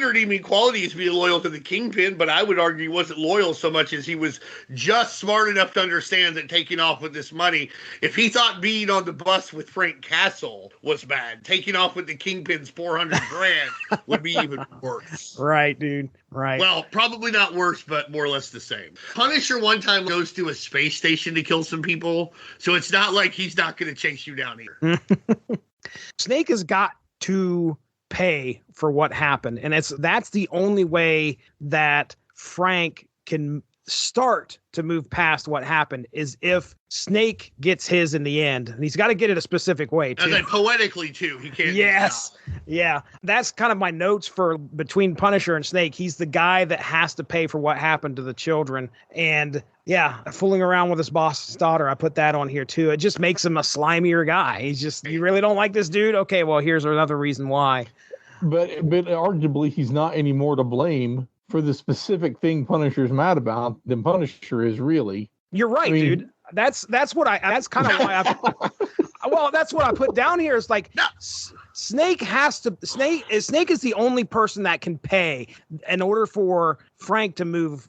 redeeming quality is being loyal to the Kingpin, but I would argue he wasn't loyal so much as he was just smart enough to understand that taking off with this money, if he thought being on the bus with Frank Castle was bad, taking off with the Kingpin's $400,000 would be even worse. Right, dude. Right. Well, probably not worse, but more or less the same. Punisher one time goes to a space station to kill some people, so it's not like he's not going to chase you down here. Snake has got to pay for what happened, and that's the only way that Frank can start to move past what happened is if Snake gets his in the end. And he's got to get it a specific way, too. And then poetically, too. He can't. Yes. Yeah. That's kind of my notes for between Punisher and Snake. He's the guy that has to pay for what happened to the children. And yeah, fooling around with his boss's daughter. I put that on here, too. It just makes him a slimier guy. You really don't like this dude? Okay, well, here's another reason why. But arguably, he's not any more to blame for the specific thing Punisher's mad about than Punisher is really. You're right, dude. That's kind of why that's what I put down here is like, Snake is the only person that can pay in order for Frank to move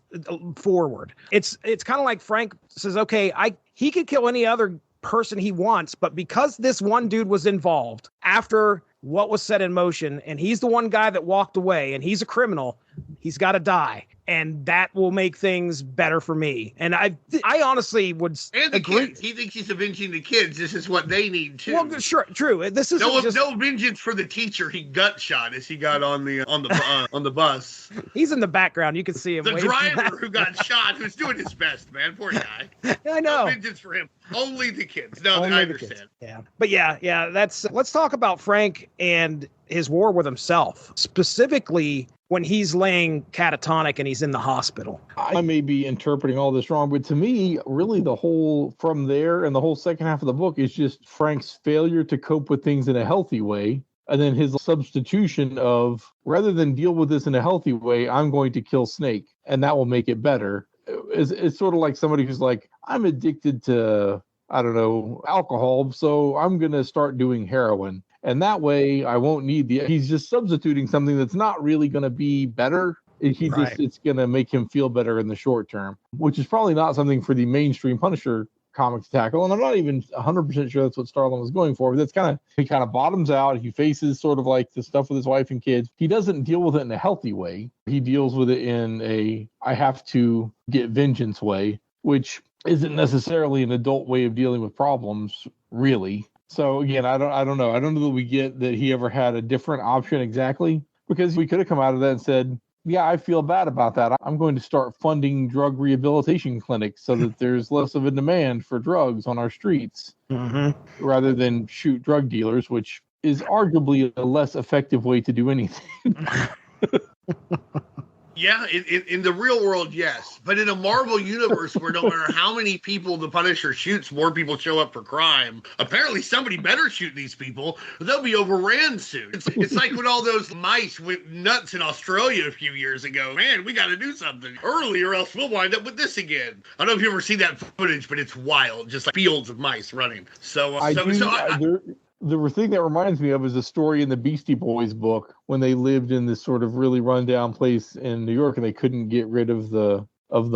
forward. It's kind of like Frank says, okay, he could kill any other person he wants, but because this one dude was involved after what was set in motion, and he's the one guy that walked away, and he's a criminal, he's got to die. And that will make things better for me. And I honestly would agree. Kids. He thinks he's avenging the kids. This is what they need too. Well, sure, true. This is no vengeance for the teacher he gut shot as he got on the bus. He's in the background. You can see him. The driver who got shot, who's doing his best, man. Poor guy. I know. No vengeance for him. Only the kids. No, I understand. Yeah, but yeah. Let's talk about Frank and his war with himself, specifically when he's laying catatonic and he's in the hospital. I may be interpreting all this wrong, but to me, really the whole from there and the whole second half of the book is just Frank's failure to cope with things in a healthy way. And then his substitution of, rather than deal with this in a healthy way, I'm going to kill Snake and that will make it better. It's sort of like somebody who's like, I'm addicted to, I don't know, alcohol, so I'm going to start doing heroin. And that way I won't need he's just substituting something that's not really going to be better. It's going to make him feel better in the short term, which is probably not something for the mainstream Punisher comics to tackle. And I'm not even 100% sure that's what Starlin was going for, but that's he kind of bottoms out. He faces sort of like the stuff with his wife and kids. He doesn't deal with it in a healthy way. He deals with it in a, I have to get vengeance way, which isn't necessarily an adult way of dealing with problems, really. So again, I don't know. I don't know that we get that he ever had a different option exactly, because we could have come out of that and said, yeah, I feel bad about that. I'm going to start funding drug rehabilitation clinics so that there's less of a demand for drugs on our streets, rather than shoot drug dealers, which is arguably a less effective way to do anything. Yeah, in the real world, yes. But in a Marvel universe where no matter how many people the Punisher shoots, more people show up for crime, apparently somebody better shoot these people, or they'll be overran soon. It's like when all those mice went nuts in Australia a few years ago. Man, we got to do something early or else we'll wind up with this again. I don't know if you ever see that footage, but it's wild. Just like fields of mice running. The thing that reminds me of is a story in the Beastie Boys book when they lived in this sort of really rundown place in New York and they couldn't get rid of the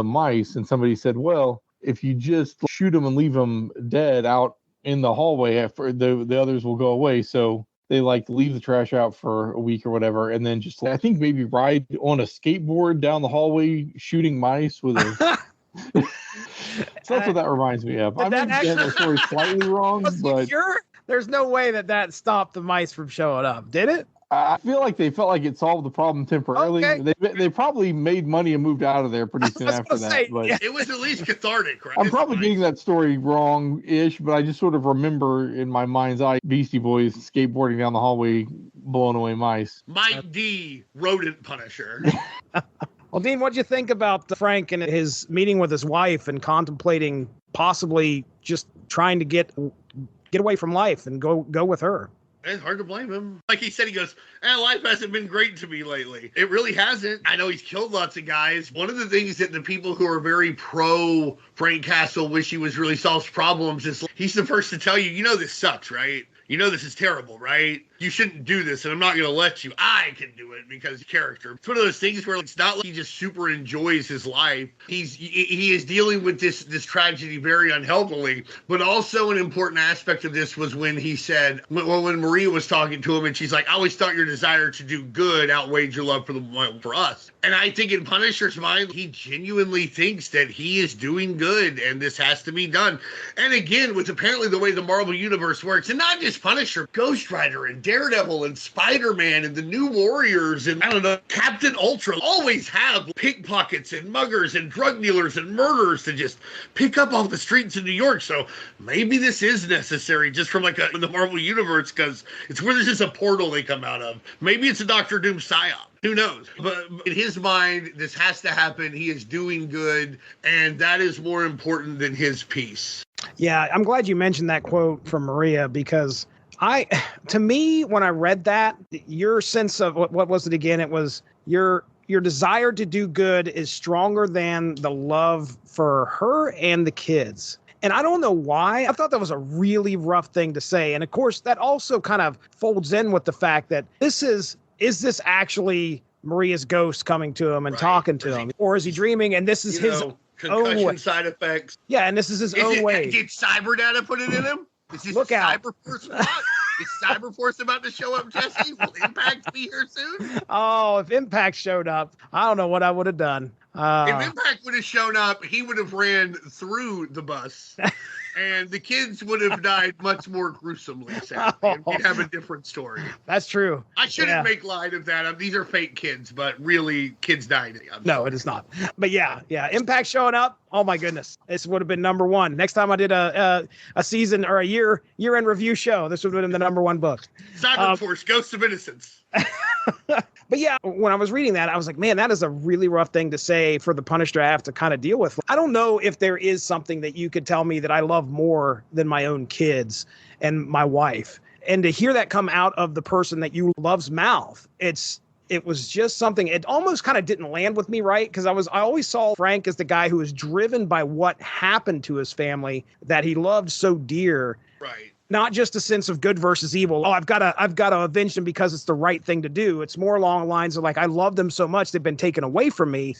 mice. And somebody said, well, if you just shoot them and leave them dead out in the hallway, after the others will go away. So they leave the trash out for a week or whatever. And then just, I think maybe ride on a skateboard down the hallway shooting mice with a... So that's what that reminds me of. I may get the story slightly wrong, but... There's no way that stopped the mice from showing up, did it? I feel like they felt like it solved the problem temporarily. Okay. They probably made money and moved out of there pretty soon after that. But yeah. It was at least cathartic, right? I'm probably getting that story wrong-ish, but I just sort of remember in my mind's eye Beastie Boys skateboarding down the hallway, blowing away mice. Mike D, rodent punisher. Well, Dean, what'd you think about Frank and his meeting with his wife and contemplating possibly just trying to get away from life and go with her? It's hard to blame him. Like he said, he goes, life hasn't been great to me lately. It really hasn't. I know he's killed lots of guys. One of the things that the people who are very pro Frank Castle wish he was really solves problems is he's the first to tell you, this sucks, right? You know this is terrible, right? You shouldn't do this, and I'm not going to let you. I can do it because character. It's one of those things where it's not like he just super enjoys his life. He is dealing with this tragedy very unhealthily. But also an important aspect of this was when he said, when Maria was talking to him, and she's like, I always thought your desire to do good outweighed your love for us. And I think in Punisher's mind, he genuinely thinks that he is doing good, and this has to be done. And again, with apparently the way the Marvel Universe works, and not just Punisher, Ghost Rider and Daredevil and Spider-Man and the New Warriors and, I don't know, Captain Ultra always have pickpockets and muggers and drug dealers and murderers to just pick up off the streets of New York. So maybe this is necessary just from in the Marvel Universe, because it's where there's just a portal they come out of. Maybe it's a Dr. Doom psyop. Who knows? But in his mind, this has to happen. He is doing good, and that is more important than his peace. Yeah, I'm glad you mentioned that quote from Maria, because to me, when I read that, your sense of what was it again? It was your desire to do good is stronger than the love for her and the kids. And I don't know why. I thought that was a really rough thing to say. And of course, that also kind of folds in with the fact that is this actually Maria's ghost coming to him and talking to him? Or is he dreaming? And this is own way. Concussion side effects. Yeah, and this is his own way. Did Cyberdata put it in him? Is this Look out. Cyberforce plot? Is Cyberforce about to show up, Jesse? Will Impact be here soon? Oh, if Impact showed up, I don't know what I would have done. If Impact would have shown up, he would have ran through the bus. And the kids would have died much more gruesomely, sadly. And we'd have a different story. That's true. I shouldn't make light of that. These are fake kids, but really, kids died. No, it is not. But yeah, Impact showing up. Oh my goodness, this would have been number one. Next time I did a season or a year-end review show, this would have been the number one book. Cyberforce, Ghosts of Innocence. But yeah, when I was reading that, I was like, man, that is a really rough thing to say for the Punisher to have to kind of deal with. I don't know if there is something that you could tell me that I love more than my own kids and my wife. And to hear that come out of the person that you love's mouth, it was just something, it almost kind of didn't land with me, right? Because I always saw Frank as the guy who was driven by what happened to his family that he loved so dear. Right. Not just a sense of good versus evil. Oh, I've got to avenge them because it's the right thing to do. It's more along the lines of like, I love them so much, they've been taken away from me.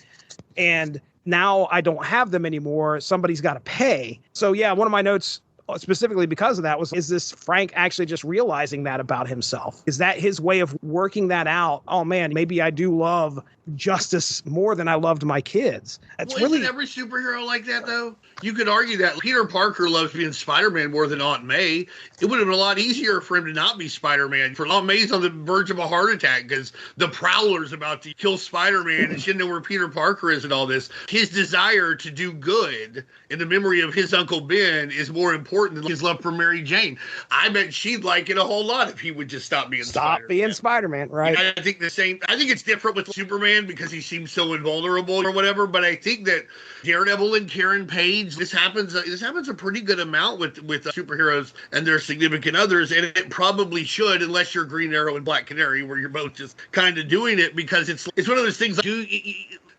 And now I don't have them anymore. Somebody's got to pay. So yeah, one of my notes specifically because of that was, is this Frank actually just realizing that about himself? Is that his way of working that out? Oh man, maybe I do love justice more than I loved my kids. Isn't every superhero like that though? You could argue that Peter Parker loves being Spider-Man more than Aunt May. It would have been a lot easier for him to not be Spider-Man. For Aunt May's on the verge of a heart attack because the Prowler's about to kill Spider-Man and she didn't know where Peter Parker is and all this. His desire to do good in the memory of his Uncle Ben is more important than his love for Mary Jane. I bet she'd like it a whole lot if he would just stop being Spider-Man, right? I think it's different with Superman because he seems so invulnerable or whatever, but I think that Daredevil and Karen Page, this happens a pretty good amount with superheroes and their significant others, and it probably should, unless you're Green Arrow and Black Canary, where you're both just kind of doing it, because it's one of those things like,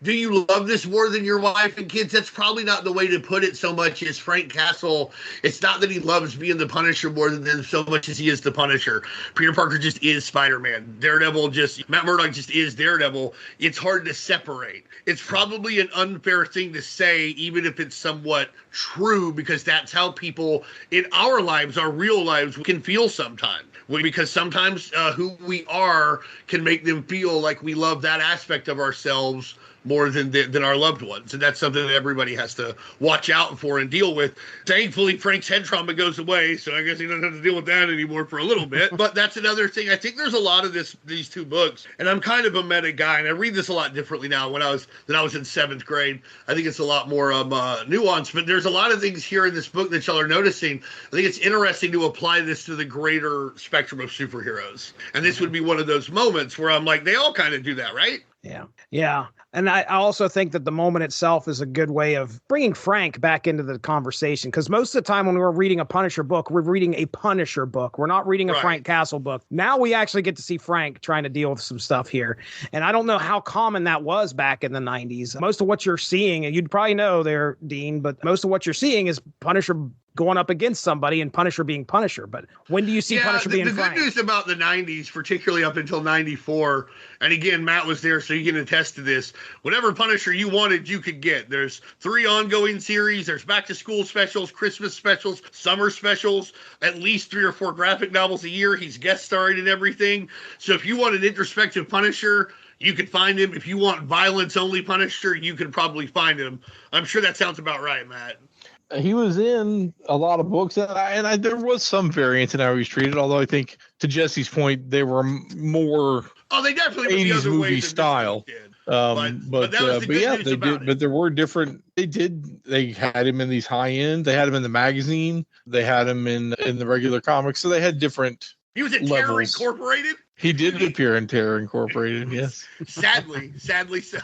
do you love this more than your wife and kids? That's probably not the way to put it so much as Frank Castle. It's not that he loves being the Punisher more than them so much as he is the Punisher. Peter Parker just is Spider-Man. Matt Murdock just is Daredevil. It's hard to separate. It's probably an unfair thing to say, even if it's somewhat true, because that's how people in our lives, our real lives, can feel sometimes. Because sometimes who we are can make them feel like we love that aspect of ourselves more than our loved ones. And that's something that everybody has to watch out for and deal with. Thankfully, Frank's head trauma goes away, so I guess he doesn't have to deal with that anymore for a little bit. But that's another thing. I think there's a lot of these two books, and I'm kind of a meta guy, and I read this a lot differently now than I was in 7th grade. I think it's a lot more nuanced, but there's a lot of things here in this book that y'all are noticing. I think it's interesting to apply this to the greater spectrum of superheroes. And this would be one of those moments where I'm like, they all kind of do that, right? Yeah. And I also think that the moment itself is a good way of bringing Frank back into the conversation, because most of the time when we're reading a Punisher book, we're reading a Punisher book. We're not reading a Frank Castle book. Now we actually get to see Frank trying to deal with some stuff here. And I don't know how common that was back in the 90s. Most of what you're seeing, and you'd probably know there, Dean, but most of what you're seeing is Punisher going up against somebody and Punisher being Punisher. But when do you see Punisher being Frank? The good news about the 90s, particularly up until 94, and again, Matt was there, so you can attest to this, whatever Punisher you wanted, you could get. There's 3 ongoing series. There's back-to-school specials, Christmas specials, summer specials, at least 3 or 4 graphic novels a year. He's guest starring in everything. So if you want an introspective Punisher, you could find him. If you want violence-only Punisher, you could probably find him. I'm sure that sounds about right, Matt. He was in a lot of books, and there was some variance in how he was treated, although I think, to Jesse's point, they were more they definitely 80s movie style. But there were different. They had him in these high end. They had him in the magazine. They had him in the regular comics. So they had different. He was in Terror Incorporated. He did appear in Terror Incorporated. Yes. Sadly so.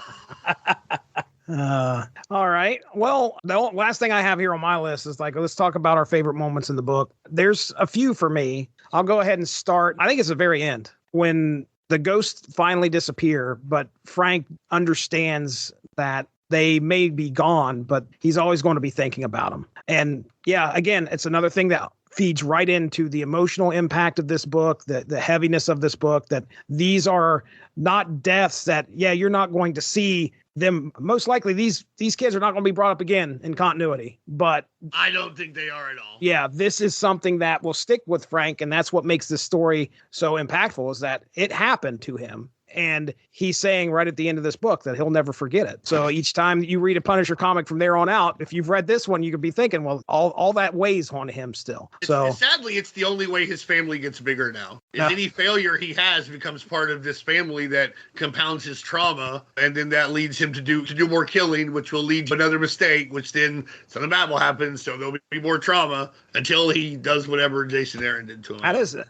All right. Well, the last thing I have here on my list is let's talk about our favorite moments in the book. There's a few for me. I'll go ahead and start. I think it's the very end when the ghosts finally disappear, but Frank understands that they may be gone, but he's always going to be thinking about them. And yeah, again, it's another thing that feeds right into the emotional impact of this book, the heaviness of this book, that these are not deaths that, yeah, you're not going to see them. Most likely these kids are not going to be brought up again in continuity, but I don't think they are at all. yeah, this is something that will stick with Frank. And that's what makes this story so impactful, is that it happened to him. And he's saying right at the end of this book that he'll never forget it. So each time you read a Punisher comic from there on out, if you've read this one, you could be thinking, well, all that weighs on him still. So sadly, it's the only way his family gets bigger now. Any failure he has becomes part of this family that compounds his trauma, and then that leads him to do more killing, which will lead to another mistake, which then something bad will happen. So there'll be more trauma until he does whatever Jason Aaron did to him. That is it.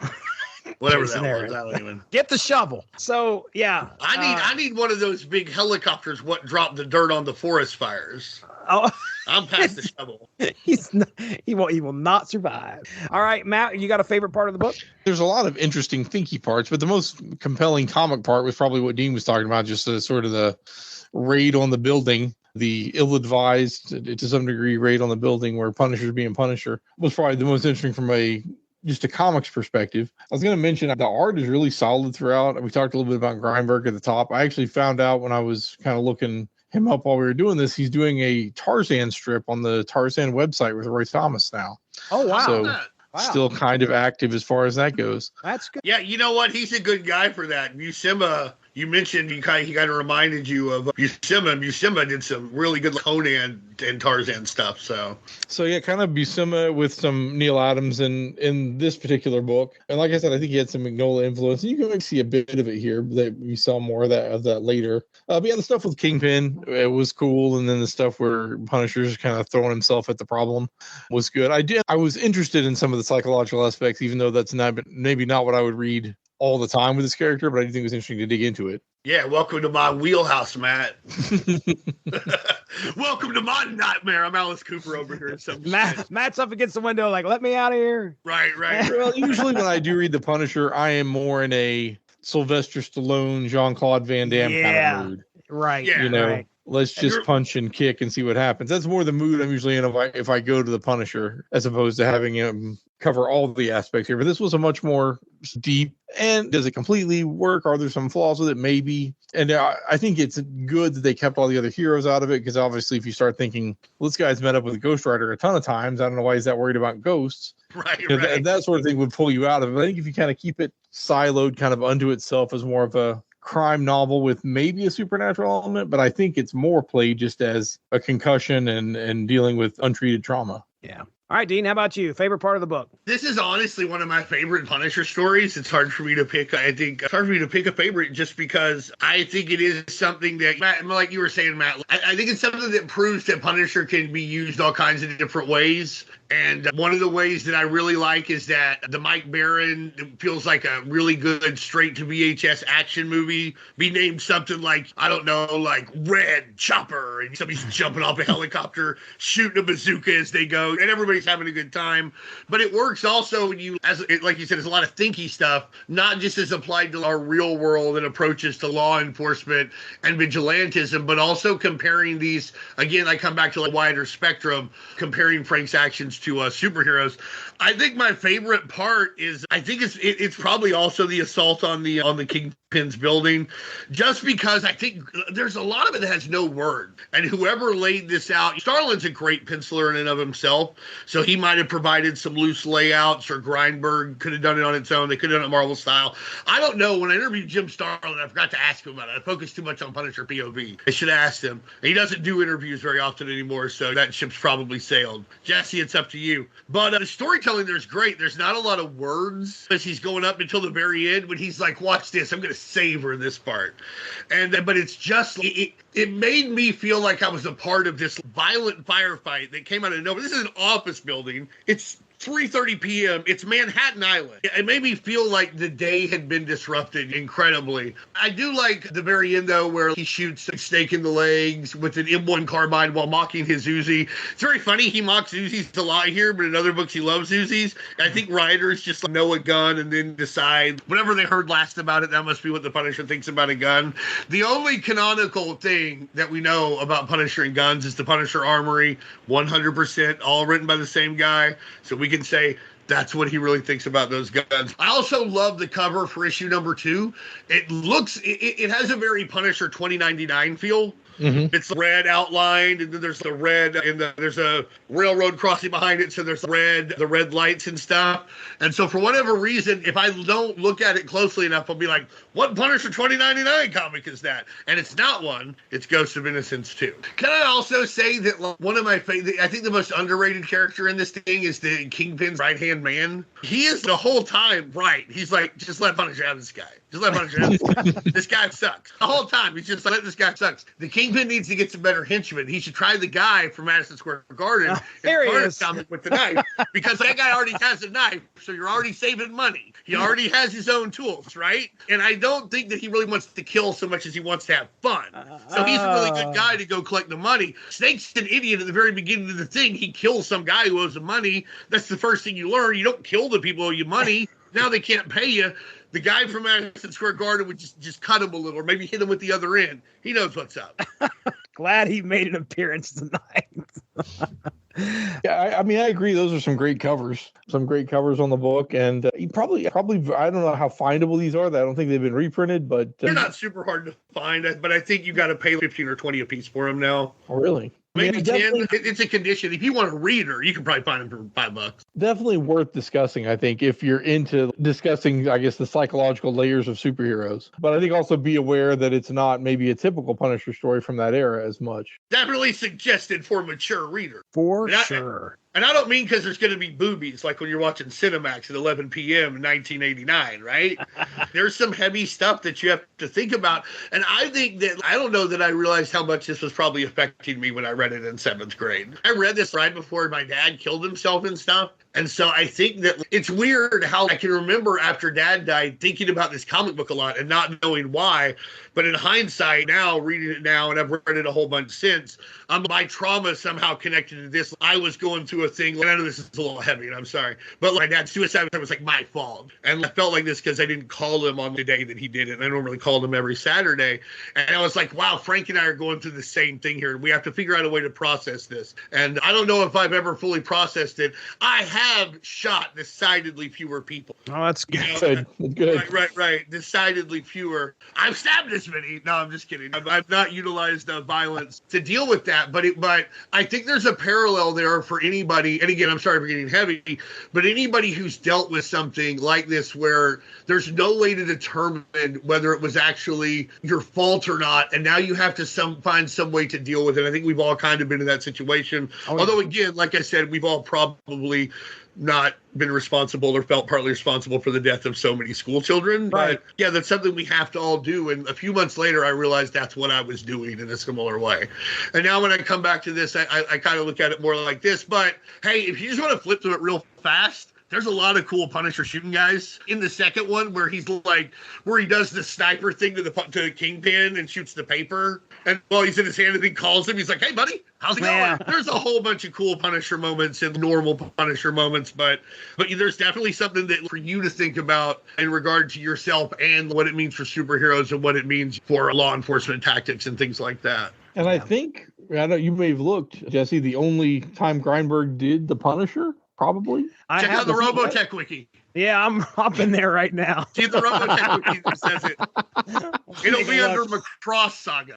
Whatever that was, I don't even. Get the shovel. So yeah, I need one of those big helicopters. What dropped the dirt on the forest fires? Oh, I'm past the shovel. He will not survive. All right, Matt, you got a favorite part of the book? There's a lot of interesting thinky parts, but the most compelling comic part was probably what Dean was talking about, just sort of the raid on the building. The ill-advised, to some degree, raid on the building where Punisher's being Punisher was probably the most interesting from just a comics perspective. I was going to mention the art is really solid throughout. We talked a little bit about Grindberg at the top. I actually found out when I was kind of looking him up while we were doing this, he's doing a Tarzan strip on the Tarzan website with Roy Thomas now. Oh, wow. So wow. Still kind of active as far as that goes. That's good. Yeah, you know what? He's a good guy for that. Buscema, you mentioned he kind of reminded you of Buscema. Buscema did some really good Conan and Tarzan stuff. So yeah, kind of Buscema with some Neil Adams in this particular book. And like I said, I think he had some Mignola influence. You can see a bit of it here, that we saw more of that later. But yeah, the stuff with Kingpin, it was cool. And then the stuff where Punisher's kind of throwing himself at the problem was good. I was interested in some of the psychological aspects, even though that's maybe not what I would read all the time with this character, but I do think it was interesting to dig into it. Yeah, welcome to my wheelhouse, Matt. Welcome to my nightmare. I'm Alice Cooper over here. Matt's up against the window like, let me out of here. Right. Well, usually when I do read The Punisher, I am more in a Sylvester Stallone, Jean-Claude Van Damme kind of mood. Right. Yeah. Right. Let's just punch and kick and see what happens. That's more the mood I'm usually in if I go to The Punisher, as opposed to having him cover all the aspects here. But this was a much more deep. And does it completely work? Are there some flaws with it? Maybe. And I think it's good that they kept all the other heroes out of it, because obviously if you start thinking, well, this guy's met up with Ghost Rider a ton of times, I don't know why he's that worried about ghosts. Right. That sort of thing would pull you out of it. But I think if you kind of keep it siloed kind of unto itself as more of a crime novel with maybe a supernatural element, but I think it's more played just as a concussion and dealing with untreated trauma. Yeah. All right, Dean, how about you? Favorite part of the book? This is honestly one of my favorite Punisher stories. It's hard for me to pick. I think it's hard for me to pick a favorite just because I think it is something that, Matt, like you were saying, Matt, I think it's something that proves that Punisher can be used all kinds of different ways. And one of the ways that I really like is that the Mike Baron feels like a really good straight to VHS action movie. Be named something like, I don't know, like Red Chopper, and somebody's jumping off a helicopter, shooting a bazooka as they go, and everybody's having a good time. But it works also when like you said, there's a lot of thinky stuff, not just as applied to our real world and approaches to law enforcement and vigilantism, but also comparing these, again, I come back to a wider spectrum, comparing Frank's actions to superheroes. I think my favorite part is, I think it's probably also the assault on the Kingpin's building, just because I think there's a lot of it that has no word. And whoever laid this out, Starlin's a great penciler in and of himself, so he might have provided some loose layouts, or Grindberg could have done it on its own. They could have done it Marvel style. I don't know. When I interviewed Jim Starlin, I forgot to ask him about it. I focused too much on Punisher POV. I should have asked him. He doesn't do interviews very often anymore, so that ship's probably sailed. Jesse, it's up to you. But the storytelling there's great. There's not a lot of words as he's going up until the very end when he's like, watch this, I'm going to savor this part. But it's just, it made me feel like I was a part of this violent firefight that came out of nowhere. This is an office building. It's 3:30 p.m. It's Manhattan Island. It made me feel like the day had been disrupted incredibly. I do like the very end, though, where he shoots a snake in the legs with an M1 carbine while mocking his Uzi. It's very funny. He mocks Uzis a lot here, but in other books he loves Uzis. I think writers just know a gun and then decide whatever they heard last about it, that must be what the Punisher thinks about a gun. The only canonical thing that we know about Punisher and guns is the Punisher Armory, 100% all written by the same guy. So we can say That's what he really thinks about those guns. I also love the cover for issue number 2. It has a very Punisher 2099 feel. Mm-hmm. It's red outlined, and then there's the red, and there's a railroad crossing behind it, so there's the red lights and stuff. And so for whatever reason, if I don't look at it closely enough, I'll be like, what Punisher 2099 comic is that? And it's not one. It's Ghost of Innocence 2. Can I also say that one of my favorite, I think the most underrated character in this thing is the Kingpin's right-hand man. He is the whole time right. He's like, just let Punisher have this guy. Just let Punisher have this guy. This guy sucks. The whole time, he's just like, this guy sucks. The Kingpin needs to get some better henchmen. He should try the guy from Madison Square Garden with the knife, because that guy already has a knife, so you're already saving money. He already has his own tools, right? And I don't think that he really wants to kill so much as he wants to have fun. So he's a really good guy to go collect the money. Snake's an idiot at the very beginning of the thing. He kills some guy who owes him money. That's the first thing you learn. You don't kill the people who owe you money. Now they can't pay you. The guy from Madison Square Garden would just cut him a little, or maybe hit him with the other end. He knows what's up. Glad he made an appearance tonight. Yeah, I mean, I agree. Those are some great covers. Some great covers on the book, and you probably, I don't know how findable these are. I don't think they've been reprinted, but they're not super hard to find. But I think you got to pay 15 or 20 a piece for them now. Oh, really? Maybe 10. It's a condition. If you want a reader, you can probably find them for $5. Definitely worth discussing, I think, if you're into discussing, I guess, the psychological layers of superheroes. But I think also be aware that it's not maybe a typical Punisher story from that era as much. Definitely suggested for mature readers. For sure. And I don't mean because there's going to be boobies like when you're watching Cinemax at 11 p.m. in 1989, right? There's some heavy stuff that you have to think about. And I think that, I don't know that I realized how much this was probably affecting me when I read it in 7th grade. I read this right before my dad killed himself and stuff. And so I think that it's weird how I can remember after Dad died thinking about this comic book a lot and not knowing why. But in hindsight, now reading it now, and I've read it a whole bunch since, my trauma somehow connected to this. I was going through a thing, and I know this is a little heavy, and I'm sorry, but my dad's suicide was like my fault. And I felt like this because I didn't call him on the day that he did it. And I normally called him every Saturday. And I was like, wow, Frank and I are going through the same thing here. We have to figure out a way to process this. And I don't know if I've ever fully processed it. I have shot decidedly fewer people. Oh, that's good. You know, good. Right. Decidedly fewer. I've stabbed as many. No, I'm just kidding. I've not utilized violence to deal with that. But I think there's a parallel there for anybody. And again, I'm sorry for getting heavy, but anybody who's dealt with something like this where there's no way to determine whether it was actually your fault or not, and now you have to find some way to deal with it. I think we've all kind of been in that situation. Although, again, like I said, we've all probably not been responsible or felt partly responsible for the death of so many school children. Right. But yeah, that's something we have to all do. And a few months later, I realized that's what I was doing in a similar way. And now when I come back to this, I kind of look at it more like this. But hey, if you just want to flip through it real fast, there's a lot of cool Punisher shooting guys. In the second one, where he does the sniper thing to the Kingpin and shoots the paper, and while he's in his hand and he calls him, he's like, "Hey, buddy, how's it going?" There's a whole bunch of cool Punisher moments and normal Punisher moments, but there's definitely something that for you to think about in regard to yourself and what it means for superheroes and what it means for law enforcement tactics and things like that. And I think, I know you may have looked, Jesse, the only time Grindberg did the Punisher. Probably. Check out the Robotech wiki. Yeah, I'm hopping there right now. See if the Robotech wiki that says it. It'll be under Macross Saga.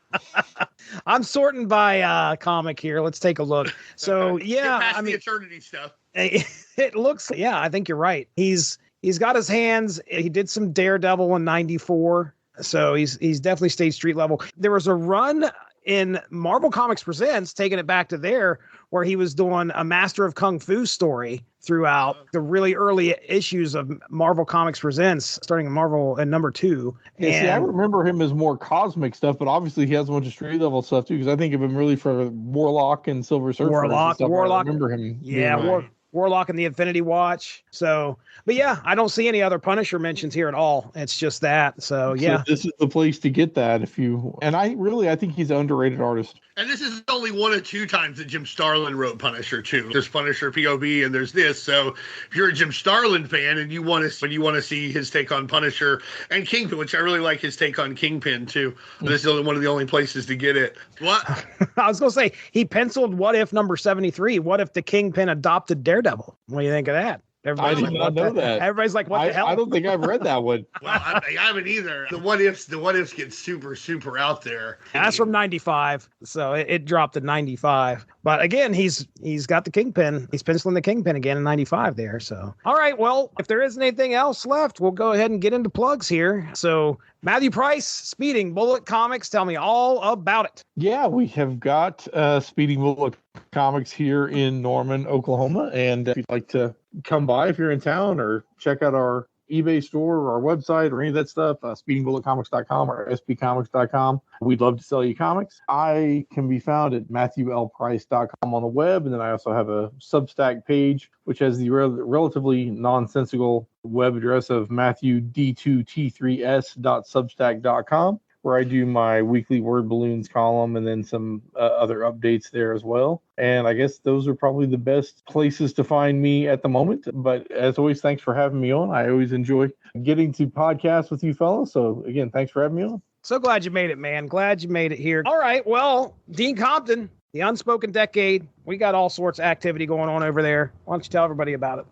I'm sorting by comic here. Let's take a look. So yeah, the Eternity stuff. It looks. Yeah, I think you're right. He's got his hands. He did some Daredevil in '94. So he's definitely stayed street level. There was a run in Marvel Comics Presents, taking it back to there, where he was doing a Master of Kung Fu story throughout the really early issues of Marvel Comics Presents, starting in Marvel at number 2. Yeah, see, I remember him as more cosmic stuff, but obviously he has a bunch of street level stuff too, because I think of him really for Warlock and Silver Surfer. Warlock. I remember him. Yeah, Warlock and the Infinity Watch. So, but yeah, I don't see any other Punisher mentions here at all. It's just that. So yeah, so this is the place to get that I think he's an underrated artist. And this is only one of 2 times that Jim Starlin wrote Punisher too. There's Punisher POV and there's this. So if you're a Jim Starlin fan and you want to see his take on Punisher and Kingpin, which I really like his take on Kingpin too. This is one of the only places to get it. What? I was going to say, he penciled What If number 73. What if the Kingpin adopted Daredevil? What do you think of that? I did not know that. Everybody's like, what the hell? I don't think I've read that one. Well, I haven't either. The what ifs get super out there. That's from 95, so it dropped to 95. But again, he's got the Kingpin. He's penciling the Kingpin again in 95 there. So, all right, well, if there isn't anything else left, we'll go ahead and get into plugs here. So, Matthew Price, Speeding Bullet Comics, tell me all about it. Yeah, we have got Speeding Bullet Comics here in Norman, Oklahoma. And if you'd like to come by if you're in town or check out our eBay store or our website or any of that stuff, speedingbulletcomics.com or spcomics.com. We'd love to sell you comics. I can be found at matthewlprice.com on the web, and then I also have a Substack page, which has the relatively nonsensical web address of matthewd2t3s.substack.com, where I do my weekly word balloons column and then some other updates there as well. And I guess those are probably the best places to find me at the moment. But as always, thanks for having me on. I always enjoy getting to podcast with you fellas. So again, thanks for having me on. So glad you made it, man. Glad you made it here. All right. Well, Dean Compton, the Unspoken Decade. We got all sorts of activity going on over there. Why don't you tell everybody about it?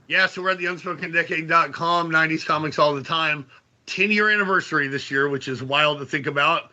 Yeah, so we're at the unspokendecade.com, 90s comics all the time. 10-year anniversary this year, which is wild to think about.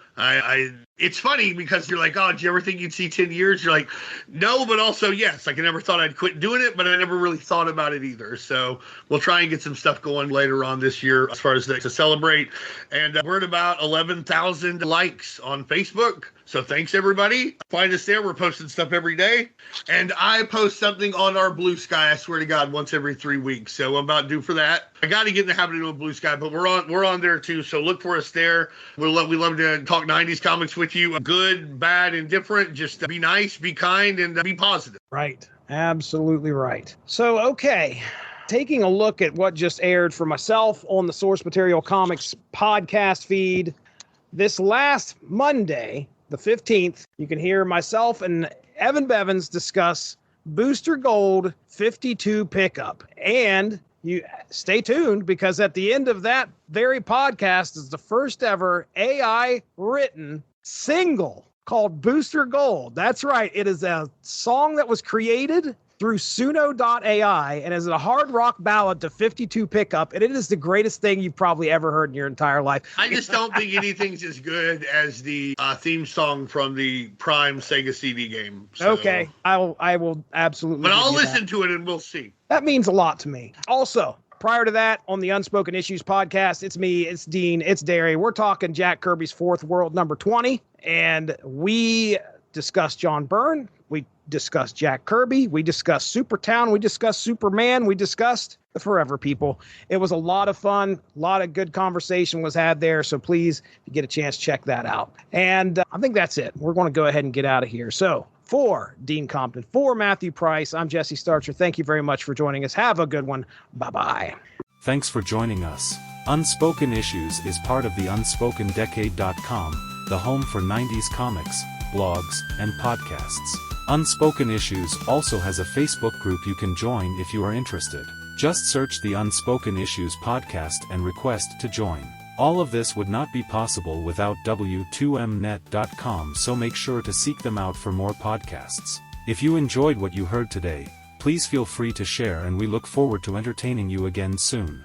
It's funny because you're like, oh, did you ever think you'd see 10 years? You're like, no, but also yes. Like I never thought I'd quit doing it, but I never really thought about it either. So we'll try and get some stuff going later on this year as far as to celebrate. And we're at about 11,000 likes on Facebook. So thanks, everybody. Find us there. We're posting stuff every day. And I post something on our Blue Sky, I swear to God, once every 3 weeks. So I'm about due for that. I got to get in the habit of doing Blue Sky, but we're on there too. So look for us there. We love to talk 90s comics with you. Good, bad, and different. Just be nice, be kind, and be positive. Right. Absolutely right. So, okay. Taking a look at what just aired for myself on the Source Material Comics podcast feed, this last Monday, the 15th, you can hear myself and Evan Bevins discuss Booster Gold 52 pickup. And you stay tuned because at the end of that very podcast is the first ever AI written single called Booster Gold. That's right. It is a song that was created through Suno.ai and is a hard rock ballad to 52 pickup. And it is the greatest thing you've probably ever heard in your entire life. I just don't think anything's as good as the theme song from the Prime Sega CD game. So. Okay. I will absolutely. But I'll listen to it and we'll see. That means a lot to me. Also, prior to that, on the Unspoken Issues podcast, it's me, it's Dean, it's Derry. We're talking Jack Kirby's Fourth World number 20. And we discussed John Byrne. We discussed Jack Kirby. We discussed Supertown. We discussed Superman. We discussed the Forever People. It was a lot of fun. A lot of good conversation was had there. So please, if you get a chance, check that out. And I think that's it. We're going to go ahead and get out of here. So for Dean Compton, for Matthew Price, I'm Jesse Starcher. Thank you very much for joining us. Have a good one. Bye-bye. Thanks for joining us. Unspoken Issues is part of the UnspokenDecade.com, the home for 90s comics, blogs, and podcasts. Unspoken Issues also has a Facebook group you can join if you are interested. Just search the Unspoken Issues podcast and request to join. All of this would not be possible without W2Mnet.com, so make sure to seek them out for more podcasts. If you enjoyed what you heard today, please feel free to share, and we look forward to entertaining you again soon.